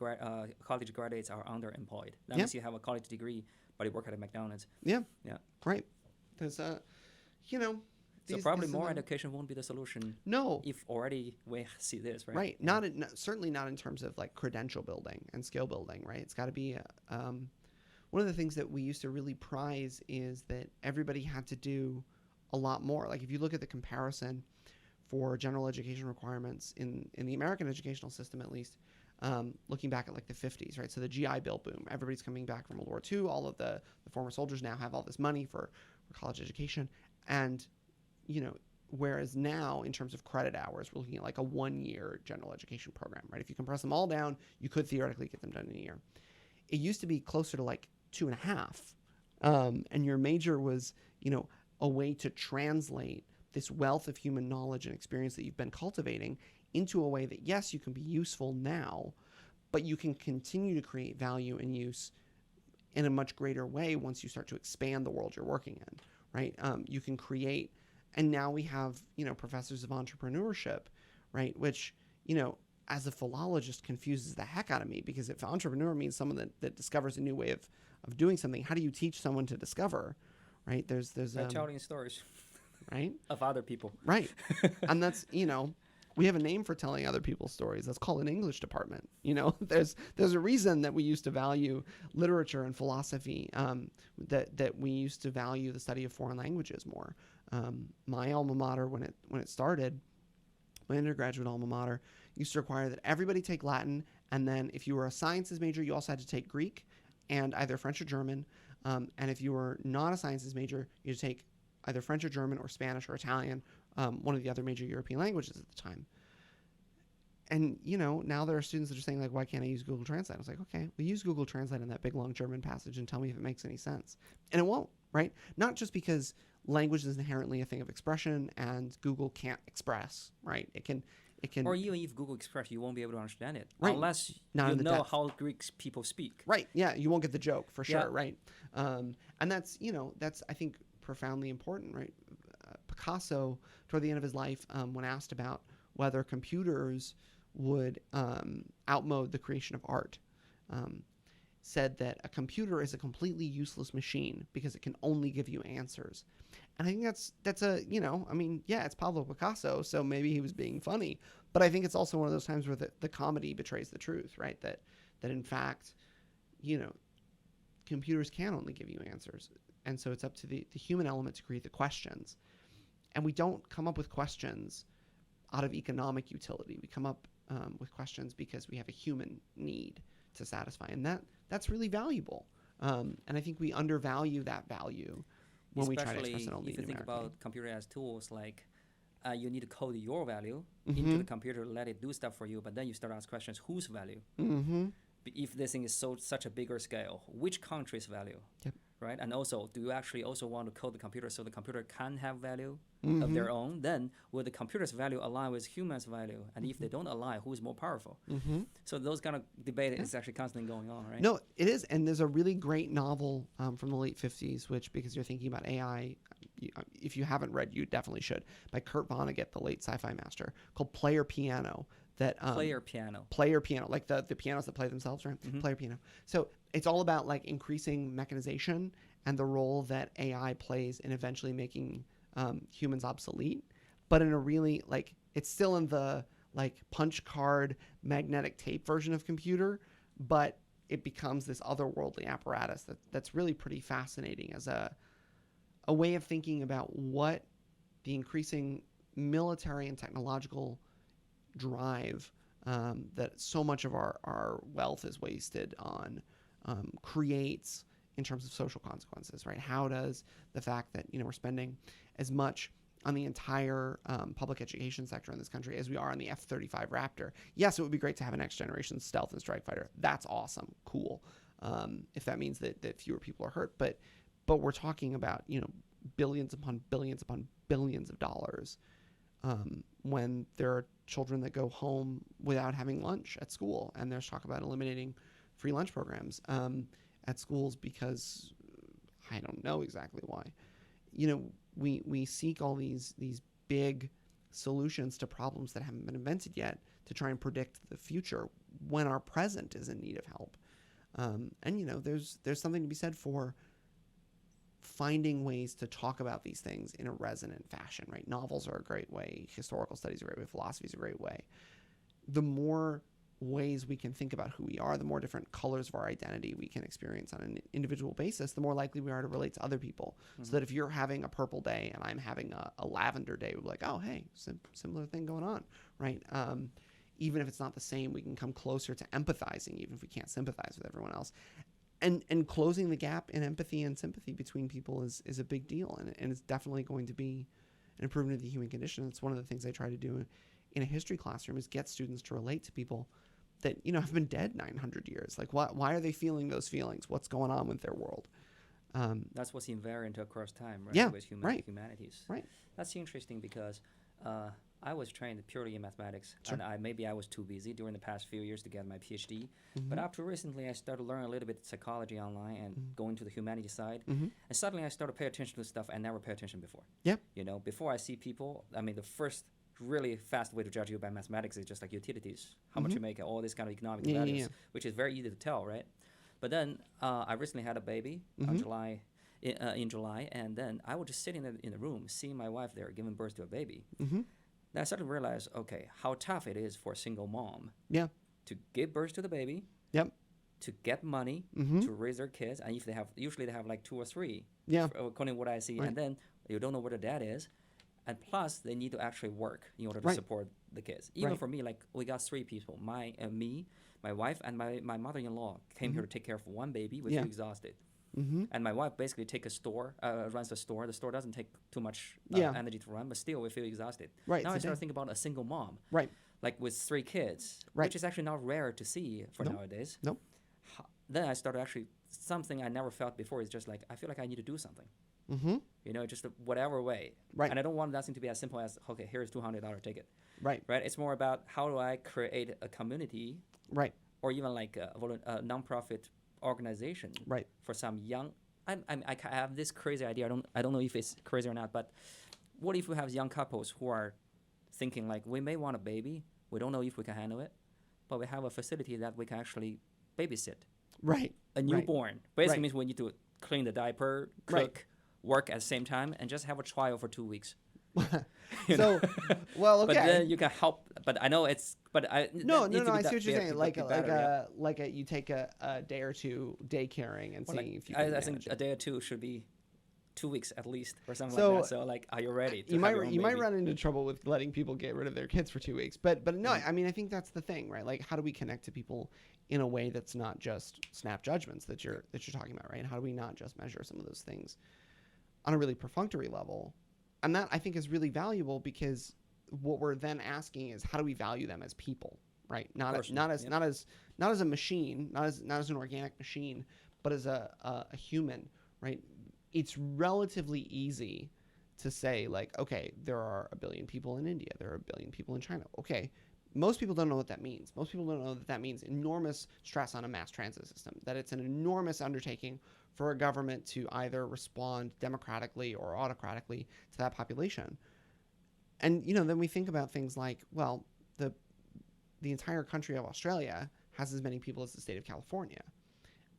S1: college graduates are underemployed. That means you have a college degree, but you work at a McDonald's. Yeah.
S2: Right. There's
S1: So probably more education won't be the solution.
S2: No.
S1: If already we see this, right?
S2: Right. Certainly not in terms of like credential building and skill building, right? It's got to be one of the things that we used to really prize is that everybody had to do a lot more. Like if you look at the comparison for general education requirements in the American educational system, at least, looking back at like the 50s, right? So the GI Bill boom, everybody's coming back from World War II. All of the former soldiers now have all this money for college education. And whereas now in terms of credit hours, we're looking at like a 1-year general education program, right? If you compress them all down, you could theoretically get them done in a year. It used to be closer to like 2.5. And your major was, a way to translate this wealth of human knowledge and experience that you've been cultivating into a way that, yes, you can be useful now, but you can continue to create value and use in a much greater way once you start to expand the world you're working in, right? You can create... And now we have, professors of entrepreneurship, right? Which, as a philologist confuses the heck out of me, because if entrepreneur means someone that discovers a new way of doing something, how do you teach someone to discover, right? There's
S1: telling stories,
S2: right?
S1: Of other people.
S2: Right. And that's, we have a name for telling other people's stories. That's called an English department. There's a reason that we used to value literature and philosophy, that we used to value the study of foreign languages more. My alma mater, when it started, my undergraduate alma mater, used to require that everybody take Latin, and then if you were a sciences major, you also had to take Greek and either French or German. And if you were not a sciences major, you take either French or German or Spanish or Italian, one of the other major European languages at the time. And, now there are students that are saying, like, why can't I use Google Translate? I was like, okay, well, use Google Translate in that big, long German passage and tell me if it makes any sense. And it won't, right? Not just because language is inherently a thing of expression and Google can't express, right? It can.
S1: Or even if Google Express, you won't be able to understand it
S2: right.
S1: unless
S2: Not
S1: you
S2: in the
S1: know
S2: depth.
S1: how Greek people speak.
S2: Right. Yeah. You won't get the joke for sure.
S1: Yeah.
S2: Right. And that's, that's, I think, profoundly important, right? Picasso, toward the end of his life, when asked about whether computers would outmode the creation of art, said that a computer is a completely useless machine because it can only give you answers. And I think that's a, it's Pablo Picasso, so maybe he was being funny, but I think it's also one of those times where the comedy betrays the truth, right? That in fact, computers can only give you answers. And so it's up to the human element to create the questions. And we don't come up with questions out of economic utility. We come up with questions because we have a human need to satisfy. And that's really valuable. And I think we undervalue that value when we try to express it only
S1: if you think about computer as tools, like you need to code your value into the computer, let it do stuff for you, but then you start to ask questions, whose value?
S2: Mm-hmm.
S1: If this thing is such a bigger scale, which country's value?
S2: Yep.
S1: Right? And also, do you actually also want to code the computer so the computer can have value
S2: Mm-hmm.
S1: of their own? Then will the computer's value align with humans' value? And if they don't align, who is more powerful?
S2: Mm-hmm.
S1: So those kind of debate is actually constantly going on, right?
S2: No, it is. And there's a really great novel from the late 50s, which, because you're thinking about AI, if you haven't read, you definitely should, by Kurt Vonnegut, the late sci-fi master, called Player Piano.
S1: Player piano,
S2: like the pianos that play themselves, right?
S1: Mm-hmm.
S2: Player piano. So it's all about like increasing mechanization and the role that AI plays in eventually making humans obsolete, but in a really it's still in the punch card magnetic tape version of computer, but it becomes this otherworldly apparatus that's really pretty fascinating as a way of thinking about what the increasing military and technological drive that so much of our wealth is wasted on creates in terms of social consequences, right? How does the fact that we're spending as much on the entire public education sector in this country as we are on the F-35 Raptor? Yes, it would be great to have a next generation stealth and strike fighter. That's awesome, cool. If that means that fewer people are hurt, but we're talking about billions upon billions upon billions of dollars when there are children that go home without having lunch at school, and there's talk about eliminating free lunch programs at schools because I don't know exactly why. We seek all these big solutions to problems that haven't been invented yet to try and predict the future when our present is in need of help. And there's something to be said for finding ways to talk about these things in a resonant fashion, right? Novels are a great way. Historical studies are a great way. Philosophy is a great way. The more ways we can think about who we are, the more different colors of our identity we can experience on an individual basis, the more likely we are to relate to other people. Mm-hmm. So that if you're having a purple day and I'm having a lavender day, we're like, oh, hey, similar thing going on, right? Even if it's not the same, we can come closer to empathizing, even if we can't sympathize with everyone else. And closing the gap in empathy and sympathy between people is a big deal. And it's definitely going to be an improvement of the human condition. It's one of the things I try to do in a history classroom is get students to relate to people that, have been dead 900 years. Like, why are they feeling those feelings? What's going on with their world?
S1: That's what's invariant across time, right?
S2: Yeah,
S1: with humanities.
S2: Right.
S1: That's interesting because I was trained purely in mathematics,
S2: sure.
S1: and maybe I was too busy during the past few years to get my PhD.
S2: Mm-hmm.
S1: But up to recently, I started learning a little bit of psychology online and going to the humanities side.
S2: Mm-hmm.
S1: And suddenly I started to pay attention to stuff I never paid attention before.
S2: Yeah.
S1: Before I see people, the first really fast way to judge you by mathematics is just like utilities, how much you make, all this kind of economic values, which is very easy to tell, right? But then I recently had a baby in July, and then I was just sitting in the room, seeing my wife there giving birth to a baby.
S2: Mm-hmm.
S1: Then I started to realize, okay, how tough it is for a single mom to give birth to the baby, to get money to raise their kids, and if they have, usually they have like 2 or 3, according to what I see, and then you don't know where the dad is, and plus they need to actually work in order to support the kids. Even for me, like we got 3 people, me, my wife, and my mother-in-law came here to take care of one baby. We're too exhausted. And my wife basically runs the store. The store doesn't take too much energy to run, but still we feel exhausted.
S2: Right.
S1: Now I start thinking about a single mom.
S2: Right.
S1: Like with 3 kids,
S2: Right.
S1: which is actually not rare to see for nowadays.
S2: Nope.
S1: Then I started actually, something I never felt before is just like, I feel like I need to do something. Just whatever way.
S2: Right.
S1: And I don't want that thing to be as simple as, okay, here's $200, take it.
S2: Right.
S1: Right. It's more about how do I create a community.
S2: Right.
S1: Or even like a nonprofit organization.
S2: Right.
S1: For some young, I have this crazy idea. I don't know if it's crazy or not, but what if we have young couples who are thinking like, we may want a baby, we don't know if we can handle it, but we have a facility that we can actually babysit.
S2: Right.
S1: A newborn. Basically
S2: Right.
S1: means we need to clean the diaper, cook, work at the same time, and just have a trial for 2 weeks.
S2: So, well, okay.
S1: But then you can help. But I know it's. But I
S2: No. I see what you're saying. You take a day or two day caring and seeing if you. Can
S1: I think a day or two should be 2 weeks at least, or something
S2: So,
S1: like that. So like, are you ready?
S2: You might run into trouble with letting people get rid of their kids for 2 weeks, but no, I mean I think that's the thing, right? Like, how do we connect to people in a way that's not just snap judgments that you're talking about, right? How do we not just measure some of those things on a really perfunctory level? And that I think is really valuable, because what we're then asking is, how do we value them as people, right? Not as a machine, not as an organic machine, but as a human, right? It's relatively easy to say, like, okay, there are 1 billion people in India, there are 1 billion people in China. Okay, most people don't know what that means. Most people don't know that that means enormous stress on a mass transit system, that it's an enormous undertaking for a government to either respond democratically or autocratically to that population. And, then we think about things like, well, the entire country of Australia has as many people as the state of California.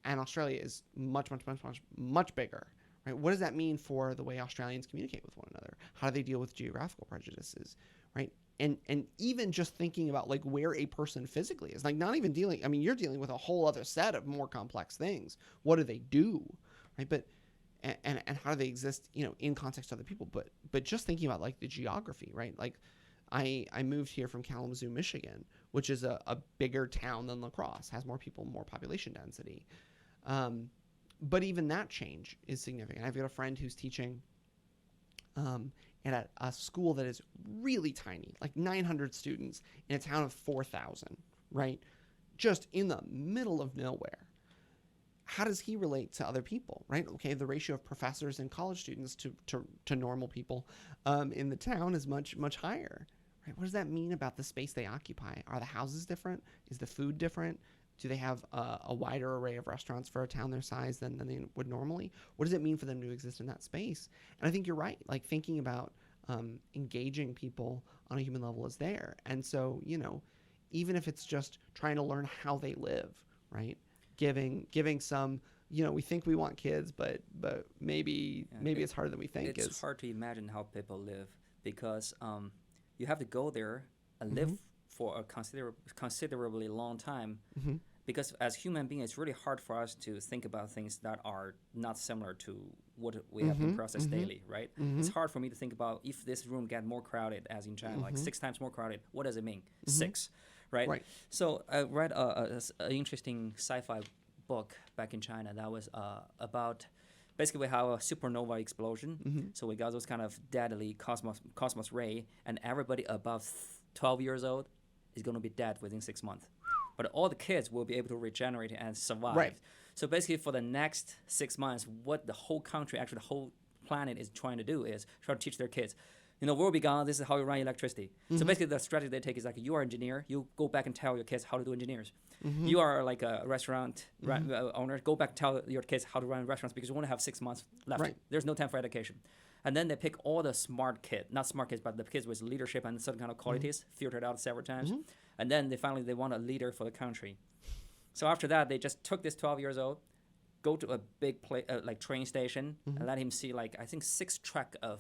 S2: And Australia is much, much, much, much, much bigger. Right? What does that mean for the way Australians communicate with one another? How do they deal with geographical prejudices? Right? And even just thinking about like where a person physically is, like not even dealing, I mean, you're dealing with a whole other set of more complex things. What do they do? Right? But and how do they exist, in context to other people? But just thinking about like the geography, right? Like I moved here from Kalamazoo, Michigan, which is a bigger town than La Crosse, has more people, more population density. But even that change is significant. I've got a friend who's teaching at a school that is really tiny, like 900 students in a town of 4,000, right? Just in the middle of nowhere. How does he relate to other people, right? Okay, the ratio of professors and college students to normal people in the town is much, much higher, right? What does that mean about the space they occupy? Are the houses different? Is the food different? Do they have a wider array of restaurants for a town their size than they would normally? What does it mean for them to exist in that space? And I think you're right. Like thinking about engaging people on a human level is there. And so, even if it's just trying to learn how they live, right? Giving some, we think we want kids, but maybe it's harder than we think.
S1: It's hard to imagine how people live, because you have to go there and live for a considerably long time. Because as human beings, it's really hard for us to think about things that are not similar to what we have to process daily, right? It's hard for me to think about if this room get more crowded, as in China, like 6 times more crowded, what does it mean? 6, right? So I read an interesting sci-fi book back in China that was about basically how a supernova explosion. So we got those kind of deadly cosmos ray, and everybody above 12 years old is going to be dead within 6 months. But all the kids will be able to regenerate and survive. Right. So basically for the next 6 months, what the whole country, actually the whole planet is trying to do is try to teach their kids, we'll be gone, this is how you run electricity. So basically the strategy they take is like, you are an engineer, you go back and tell your kids how to do engineers. You are like a restaurant owner, go back and tell your kids how to run restaurants, because you only have 6 months left. Right. There's no time for education. And then they pick all the smart kids, not smart kids, but the kids with leadership and certain kind of qualities, filtered out several times. And then they want a leader for the country. So after that, they just took this 12 years old, go to a big like train station, and let him see like, I think 6 track of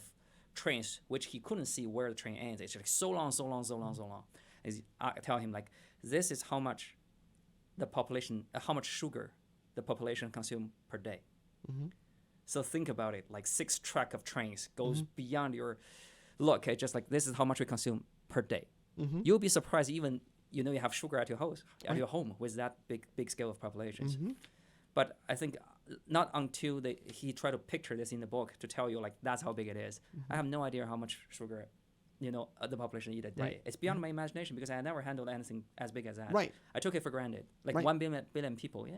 S1: trains, which he couldn't see where the train ends. It's like so long. I tell him like, this is how much the population, how much sugar the population consume per day. So think about it, like 6 track of trains goes beyond your look. Okay, just like this is how much we consume per day. You'll be surprised even, you have sugar at your house, at your home with that big scale of populations. But I think not until he tried to picture this in the book to tell you like that's how big it is. I have no idea how much sugar, the population eat a day.
S2: Right.
S1: It's beyond my imagination because I had never handled anything as big as that.
S2: Right.
S1: I took it for granted. Like
S2: Right.
S1: 1 billion people. Yeah.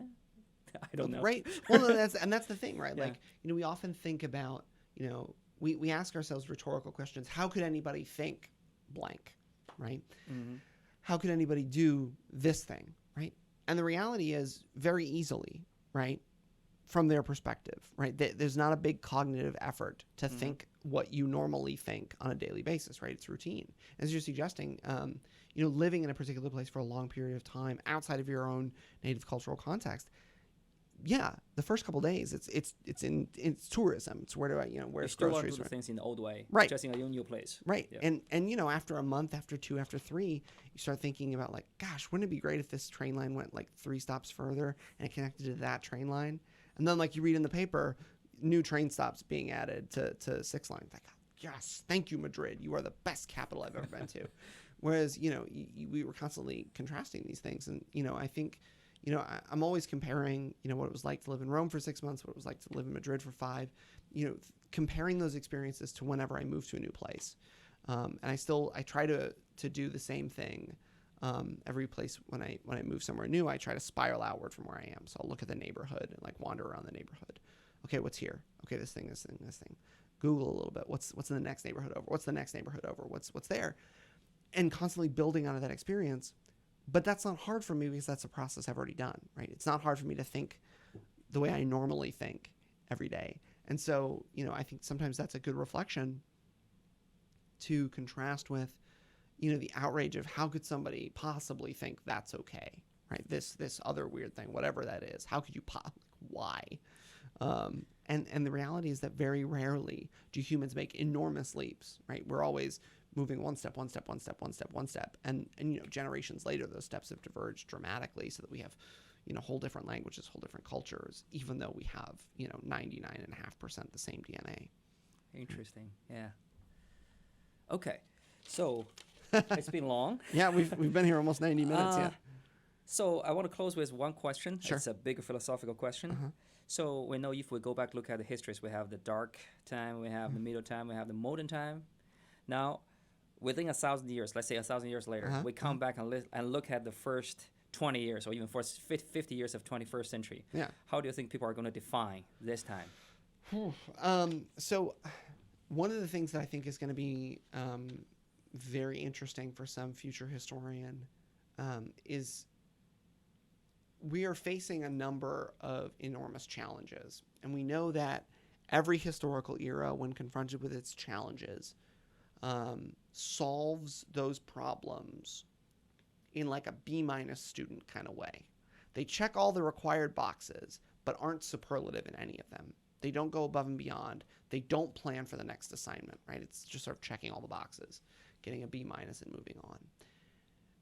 S1: I don't know.
S2: Right. Well, no, that's the thing, right?
S1: Yeah.
S2: Like, we often think about, we ask ourselves rhetorical questions. How could anybody think blank, right?
S1: Mm-hmm.
S2: How could anybody do this thing, right? And the reality is very easily, right, from their perspective, right? There's not a big cognitive effort to think what you normally think on a daily basis, right? It's routine. As you're suggesting, living in a particular place for a long period of time outside of your own native cultural context, yeah, the first couple of days, it's tourism. It's where's
S1: Still learn to
S2: groceries,
S1: do
S2: right?
S1: things in the old way,
S2: Right.
S1: just in a new place.
S2: Right.
S1: Yeah.
S2: And after a month, after 2, after 3, you start thinking about like, gosh, wouldn't it be great if this train line went like 3 stops further and it connected to that train line? And then like you read in the paper, new train stops being added to 6 lines. Like, yes, thank you, Madrid. You are the best capital I've ever been to. Whereas, we were constantly contrasting these things. And, I think, I'm always comparing, what it was like to live in Rome for 6 months, what it was like to live in Madrid for 5, comparing those experiences to whenever I move to a new place. And I try to do the same thing. Every place when I move somewhere new, I try to spiral outward from where I am. So I'll look at the neighborhood and like wander around the neighborhood. Okay, what's here? Okay, this thing. Google a little bit. What's in the next neighborhood over? What's the next neighborhood over? What's there? And constantly building onto that experience. But that's not hard for me because that's a process I've already done, right? It's not hard for me to think the way I normally think every day. And so, I think sometimes that's a good reflection to contrast with, the outrage of how could somebody possibly think that's okay, right? This other weird thing, whatever that is, how could you why? And the reality is that very rarely do humans make enormous leaps, right? We're always moving one step. And generations later, those steps have diverged dramatically so that we have, whole different languages, whole different cultures, even though we have, 99.5% the same DNA.
S1: Interesting. Yeah. Okay. So it's been long.
S2: Yeah, we've been here almost 90 minutes, yeah.
S1: So I want to close with one question.
S2: Sure.
S1: It's a big philosophical question.
S2: Uh-huh.
S1: So we know if we go back, look at the histories, we have the dark time, we have the middle time, we have the modern time. Now, within 1,000 years, let's say 1,000 years later, we come back and look at the first 20 years or even first 50 years of 21st century.
S2: Yeah.
S1: How do you think people are going to define this time?
S2: So one of the things that I think is going to be very interesting for some future historian is we are facing a number of enormous challenges. And we know that every historical era, when confronted with its challenges, solves those problems in like a B- student kind of way. They check all the required boxes, but aren't superlative in any of them. They don't go above and beyond. They don't plan for the next assignment, right? It's just sort of checking all the boxes, getting a B- and moving on.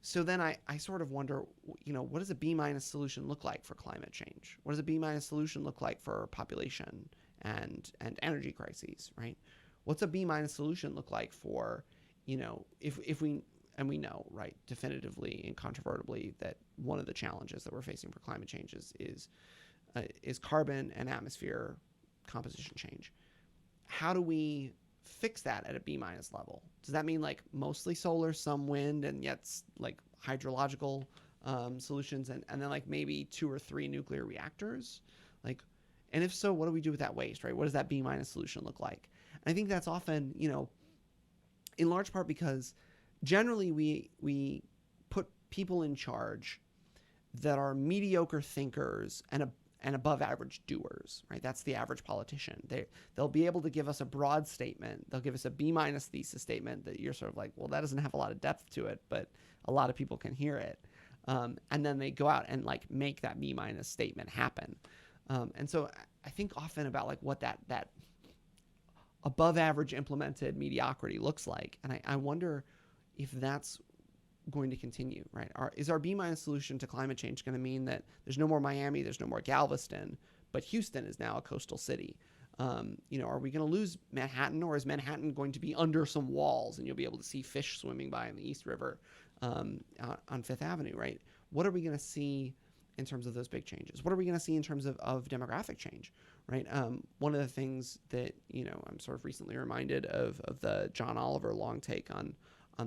S2: So then I sort of wonder, what does a B- solution look like for climate change? What does a B- solution look like for population and energy crises, right? What's a B- solution look like for, if we know, right, definitively, incontrovertibly, that one of the challenges that we're facing for climate change is carbon and atmosphere composition change. How do we fix that at a B- level? Does that mean like mostly solar, some wind, and yet like hydrological solutions, and then like maybe 2 or 3 nuclear reactors? Like, and if so, what do we do with that waste, right? What does that B- solution look like? And I think that's often, in large part because generally we put people in charge that are mediocre thinkers and above average doers, right? That's the average politician. They'll be able to give us a broad statement. They'll give us a B- thesis statement that you're sort of like, well, that doesn't have a lot of depth to it, but a lot of people can hear it. And then they go out and like make that B- statement happen. And so I think often about like what that above average implemented mediocrity looks like. And I wonder if that's going to continue, right? Is our B- solution to climate change going to mean that there's no more Miami, there's no more Galveston, but Houston is now a coastal city? Are we going to lose Manhattan, or is Manhattan going to be under some walls and you'll be able to see fish swimming by in the East River on Fifth Avenue, right? What are we going to see in terms of those big changes? What are we going to see in terms of demographic change, right? One of the things that, I'm sort of recently reminded of the John Oliver long take on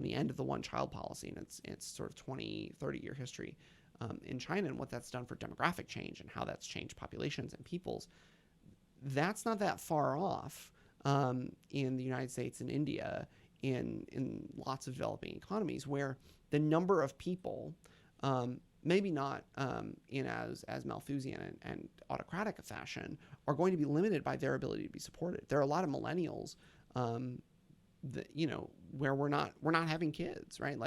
S2: the end of the one-child policy and its sort of 20, 30-year history in China and what that's done for demographic change and how that's changed populations and peoples. That's not that far off in the United States and India, in lots of developing economies, where the number of people, maybe not in as Malthusian and autocratic a fashion, are going to be limited by their ability to be supported. There are a lot of millennials that, where we're not having kids, right?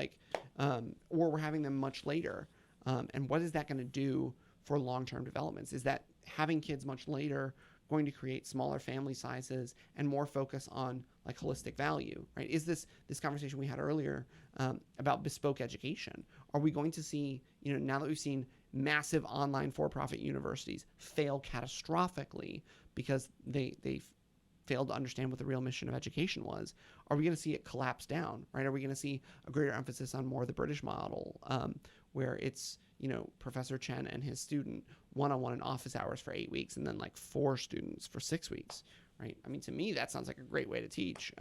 S2: Or we're having them much later. And what is that going to do for long-term developments? Is that having kids much later going to create smaller family sizes and more focus on holistic value, right? Is this conversation we had earlier about bespoke education? Are we going to see, now that we've seen massive online for-profit universities fail catastrophically because they failed to understand what the real mission of education was, are we going to see it collapse down, right? Are we going to see a greater emphasis on more of the British model, where it's, Professor Chen and his student one-on-one in office hours for 8 weeks and then 4 students for 6 weeks, right? I mean, to me, that sounds like a great way to teach,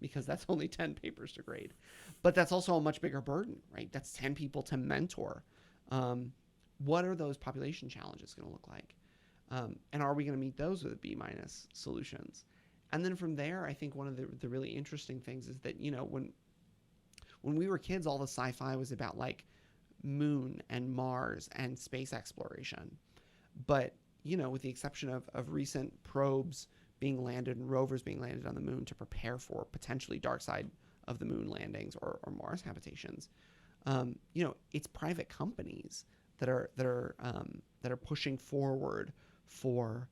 S2: because that's only 10 papers to grade. But that's also a much bigger burden, right? That's 10 people to mentor. What are those population challenges going to look like? And are we going to meet those with B- solutions? And then from there, I think one of the really interesting things is that, when we were kids, all the sci-fi was about moon and Mars and space exploration. But, with the exception of recent probes being landed and rovers being landed on the moon to prepare for potentially dark side of the moon landings or Mars habitations, it's private companies that are pushing forward for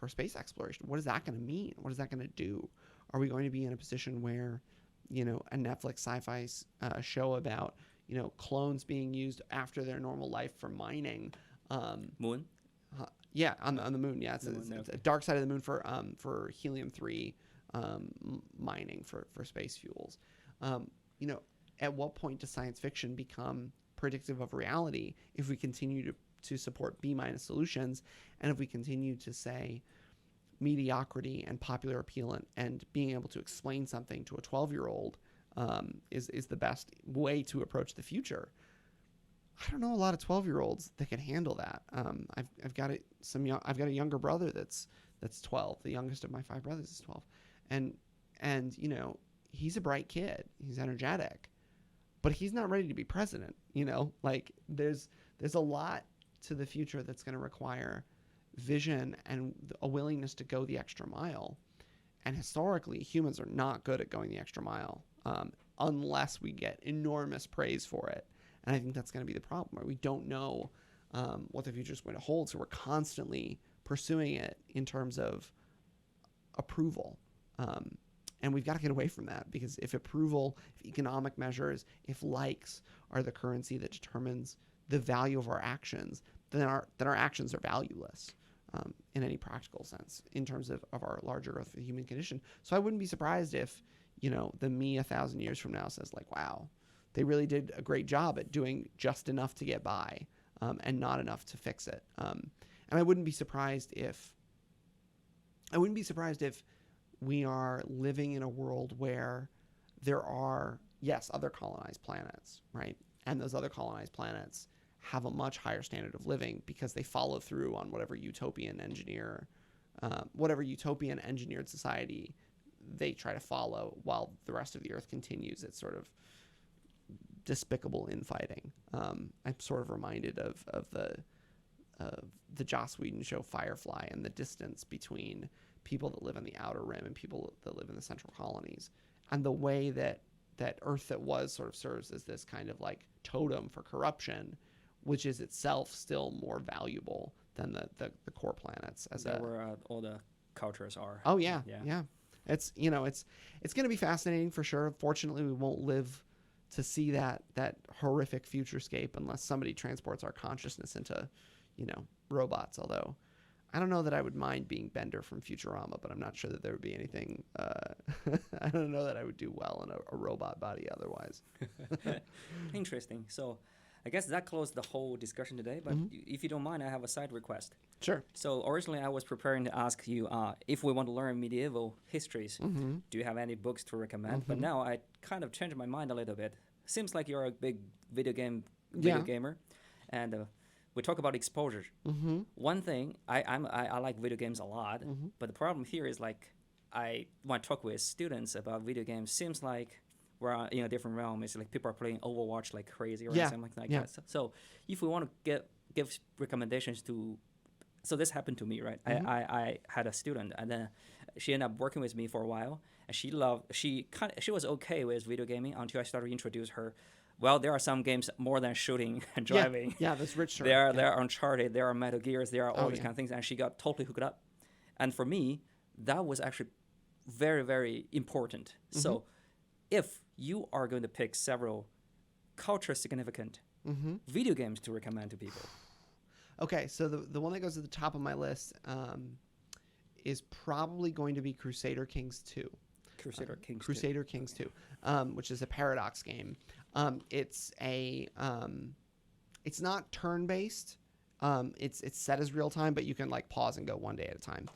S2: space exploration. What is that going to mean? What is that going to do? Are we going to be in a position where, a Netflix sci-fi show about, clones being used after their normal life for mining?
S1: Moon?
S2: Yeah, on the moon. Yeah, it's a dark side of the moon for helium-3 mining for space fuels. At what point does science fiction become predictive of reality if we continue to support B- solutions, and if we continue to say mediocrity and popular appeal and being able to explain something to a 12-year-old is the best way to approach the future? I don't know a lot of 12-year-olds that can handle that. I've got a younger brother that's 12. The youngest of my 5 brothers is 12, and he's a bright kid. He's energetic, but he's not ready to be president. There's a lot to the future that's going to require vision and a willingness to go the extra mile. And historically, humans are not good at going the extra mile unless we get enormous praise for it. And I think that's going to be the problem, where we don't know what the future is going to hold. So we're constantly pursuing it in terms of approval. And we've got to get away from that, because if approval, if economic measures, if likes are the currency that determines the value of our actions, then our actions are valueless in any practical sense in terms of our larger growth of the human condition. So I wouldn't be surprised if, the me 1,000 years from now says wow, they really did a great job at doing just enough to get by and not enough to fix it. And I wouldn't be surprised if we are living in a world where there are, yes, other colonized planets, right? And those other colonized planets have a much higher standard of living because they follow through on whatever utopian engineered society they try to follow, while the rest of the earth continues its sort of despicable infighting. I'm sort of reminded of the Joss Whedon show Firefly and the distance between people that live in the outer rim and people that live in the central colonies, and the way that Earth that was sort of serves as this kind of totem for corruption, which is itself still more valuable than the core planets.
S1: Where all the cultures are.
S2: Oh yeah. It's it's going to be fascinating for sure. Fortunately, we won't live to see that horrific futurescape unless somebody transports our consciousness into, robots. Although I don't know that I would mind being Bender from Futurama, but I'm not sure that there would be anything. I don't know that I would do well in a robot body otherwise.
S1: Interesting. So, I guess that closed the whole discussion today. But if you don't mind, I have a side request.
S2: Sure.
S1: So originally, I was preparing to ask you if we want to learn medieval histories, do you have any books to recommend? But now I kind of changed my mind a little bit. Seems like you're a big video gamer, and we talk about exposure. One thing I like video games a lot, but the problem here is like I want to talk with students about video games. Seems like we're in a different realm. It's like people are playing Overwatch like crazy or something like that. So if we want to give recommendations to, so this happened to me, right? I had a student, and then she ended up working with me for a while, and she was okay with video gaming until I started to introduce her. Well, there are some games more than shooting and driving.
S2: Yeah, that's rich.
S1: There are Uncharted, there are Metal Gears, there are all these kind of things, and she got totally hooked up. And for me, that was actually very, very important. So if you are going to pick several culture significant video games to recommend to people.
S2: Okay, so the one that goes at the top of my list is probably going to be Crusader Kings 2. Crusader Kings 2, which is a Paradox game. It's not turn-based. It's set as real time, but you can like pause and go one day at a time.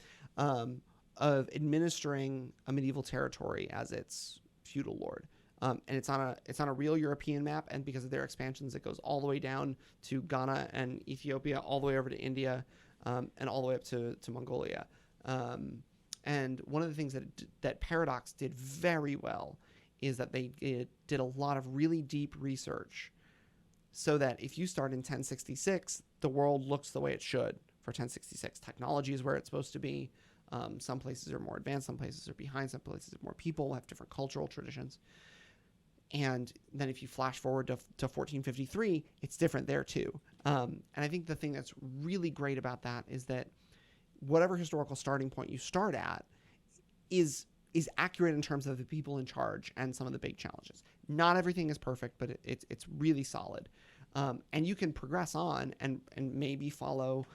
S2: Of administering a medieval territory as its feudal lord. And it's on a real European map, and because of their expansions, it goes all the way down to Ghana and Ethiopia, all the way over to India, and all the way up to Mongolia. And one of the things that Paradox did very well is that they did a lot of really deep research, so that if you start in 1066, the world looks the way it should for 1066. Technology is where it's supposed to be. Some places are more advanced, some places are behind, some places have more people, have different cultural traditions. And then if you flash forward to 1453, it's different there too. And I think the thing that's really great about that is that whatever historical starting point you start at is accurate in terms of the people in charge and some of the big challenges. Not everything is perfect, but it's really solid. And you can progress on and maybe follow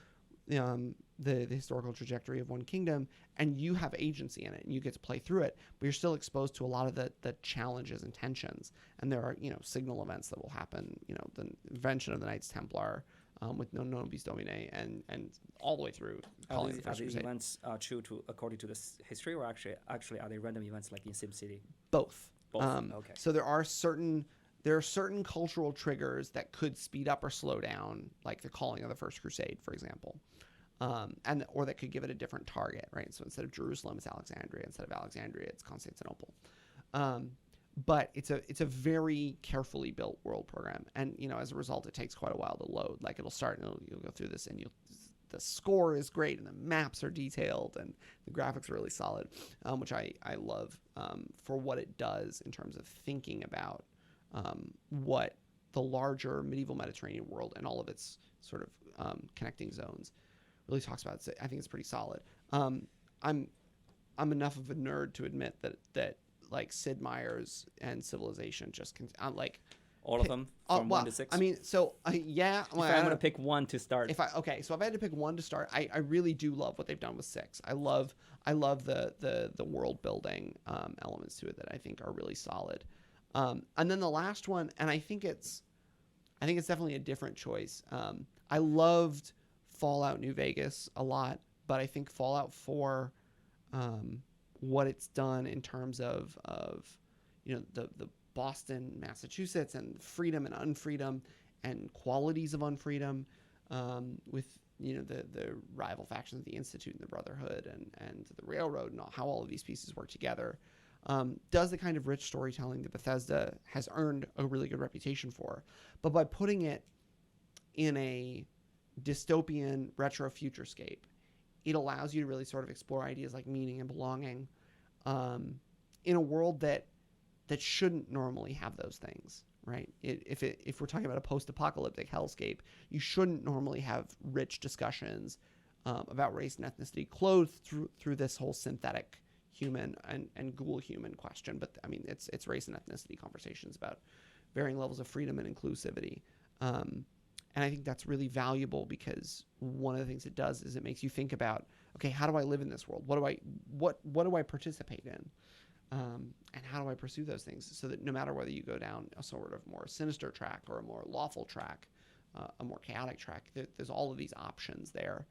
S2: the historical trajectory of one kingdom, and you have agency in it, and you get to play through it, but you're still exposed to a lot of the challenges and tensions. And there are, signal events that will happen, the invention of the Knights Templar, with no Nobis Domine, and all the way through.
S1: Are these events true according to this history, or actually are they random events like in SimCity?
S2: Both.
S1: Okay.
S2: So there are certain cultural triggers that could speed up or slow down, like the calling of the First Crusade, for example. Or that could give it a different target, right? So instead of Jerusalem, it's Alexandria. Instead of Alexandria, it's Constantinople. But it's a very carefully built world program, and as a result, it takes quite a while to load. Like it'll start, and you'll go through this, and the score is great, and the maps are detailed, and the graphics are really solid, which I love for what it does in terms of thinking about what the larger medieval Mediterranean world and all of its sort of connecting zones really talks about. I think it's pretty solid. I'm enough of a nerd to admit that like Sid Meier's and Civilization just like
S1: all of them from 1 to 6.
S2: I mean, so yeah.
S1: If I'm gonna pick one to start.
S2: So if I had to pick one to start, I really do love what they've done with 6. I love the world building elements to it that I think are really solid. And then the last one, and I think it's definitely a different choice. I loved Fallout New Vegas a lot, but I think Fallout 4, what it's done in terms of the Boston, Massachusetts, and freedom and unfreedom and qualities of unfreedom, with the rival factions of the Institute and the Brotherhood and the Railroad, and how all of these pieces work together, does the kind of rich storytelling that Bethesda has earned a really good reputation for. But by putting it in a dystopian retro futurescape, it allows you to really sort of explore ideas like meaning and belonging in a world that shouldn't normally have those things, right? If we're talking about a post-apocalyptic hellscape, you shouldn't normally have rich discussions about race and ethnicity clothed through this whole synthetic human and ghoul human question. But I mean, it's race and ethnicity conversations about varying levels of freedom and inclusivity. And I think that's really valuable, because one of the things it does is it makes you think about, okay, how do I live in this world? What do I participate in? And how do I pursue those things so that no matter whether you go down a sort of more sinister track or a more lawful track, a more chaotic track, there's all of these options there.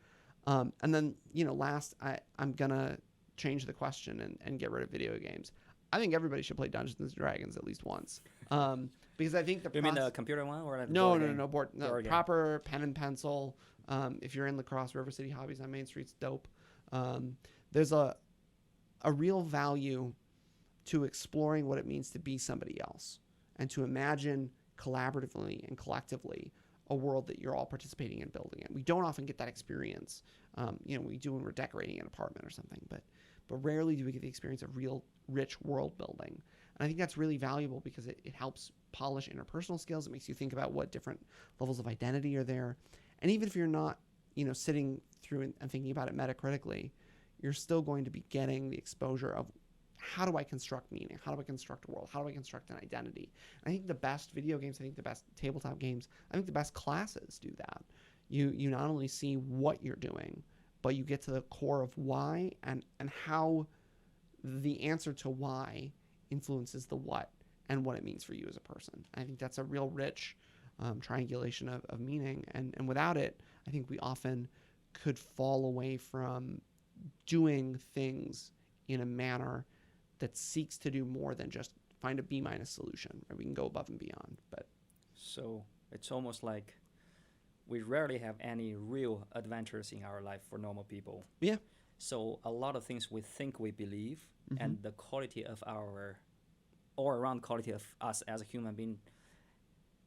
S2: And then, last, I'm going to change the question and get rid of video games. I think everybody should play Dungeons and Dragons at least once. Because I think
S1: You mean the computer one or the
S2: no,
S1: board
S2: no,
S1: game?
S2: no, board, no,
S1: Board game.
S2: proper pen and pencil. If you're in La Crosse, River City Hobbies on Main Street's dope. There's a real value to exploring what it means to be somebody else and to imagine collaboratively and collectively a world that you're all participating in building in. We don't often get that experience. We do when we're decorating an apartment or something, but rarely do we get the experience of real rich world building. And I think that's really valuable because it helps polish interpersonal skills. It makes you think about what different levels of identity are there. And even if you're not, sitting through and thinking about it metacritically, you're still going to be getting the exposure of how do I construct meaning? How do I construct a world? How do I construct an identity? And I think the best video games, I think the best tabletop games, I think the best classes do that. You not only see what you're doing, but you get to the core of why and how the answer to why influences the what and what it means for you as a person. I think that's a real rich triangulation of meaning. And without it, I think we often could fall away from doing things in a manner that seeks to do more than just find a B- solution. Right? We can go above and beyond. But
S1: So it's almost like we rarely have any real adventures in our life for normal people.
S2: yeah,
S1: So a lot of things we think we believe,
S2: Mhm.
S1: and the quality of our all-around quality of us as a human being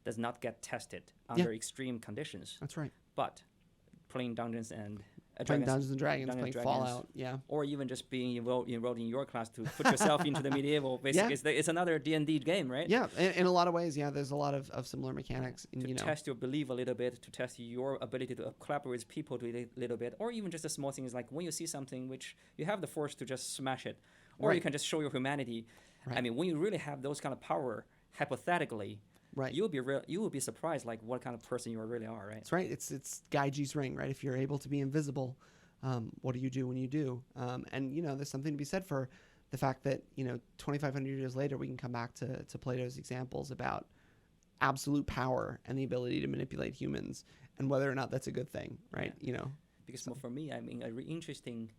S1: does not get tested under extreme conditions.
S2: that's right.
S1: But playing Dungeons and
S2: Playing Dungeons and Dragons,
S1: Dungeons
S2: playing
S1: and Dragons,
S2: Fallout. Yeah.
S1: or even just being enrolled in your class to put yourself into the medieval. Basically, it's another D&D game, right?
S2: Yeah. In a lot of ways, yeah, there's a lot of similar mechanics.
S1: To test your belief a little bit, to test your ability to collaborate with people a little bit, or even just the small things like when you see something which you have the force to just smash it, or
S2: Right.
S1: you can just show your humanity.
S2: Right.
S1: I mean, when you really have those kind of power, hypothetically,
S2: Right.
S1: you will be surprised like what kind of person you really are, right?
S2: That's right. It's Gaiji's ring, right? If you're able to be invisible, what do you do when you do? And there's something to be said for the fact that 2,500 years later we can come back to Plato's examples about absolute power and the ability to manipulate humans and whether or not that's a good thing, right?
S1: Because for me, I mean, a really interesting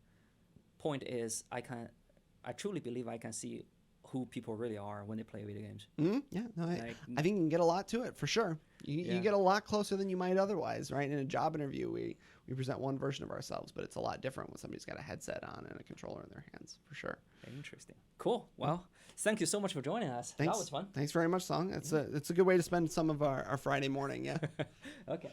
S1: point is I truly believe I can see who people really are when they play video games.
S2: Yeah, no,
S1: Like-
S2: I think you can get a lot to it for sure. You
S1: Yeah.
S2: get a lot closer than you might otherwise, right? In a job interview, we present one version of ourselves, but it's a lot different when somebody's got a headset on and a controller in their hands, for sure.
S1: Interesting. Cool. Well, thank you so much for joining us.
S2: Thanks.
S1: That was fun.
S2: Thanks very much, Song. It's a good way to spend some of our Friday morning. Yeah.
S1: Okay.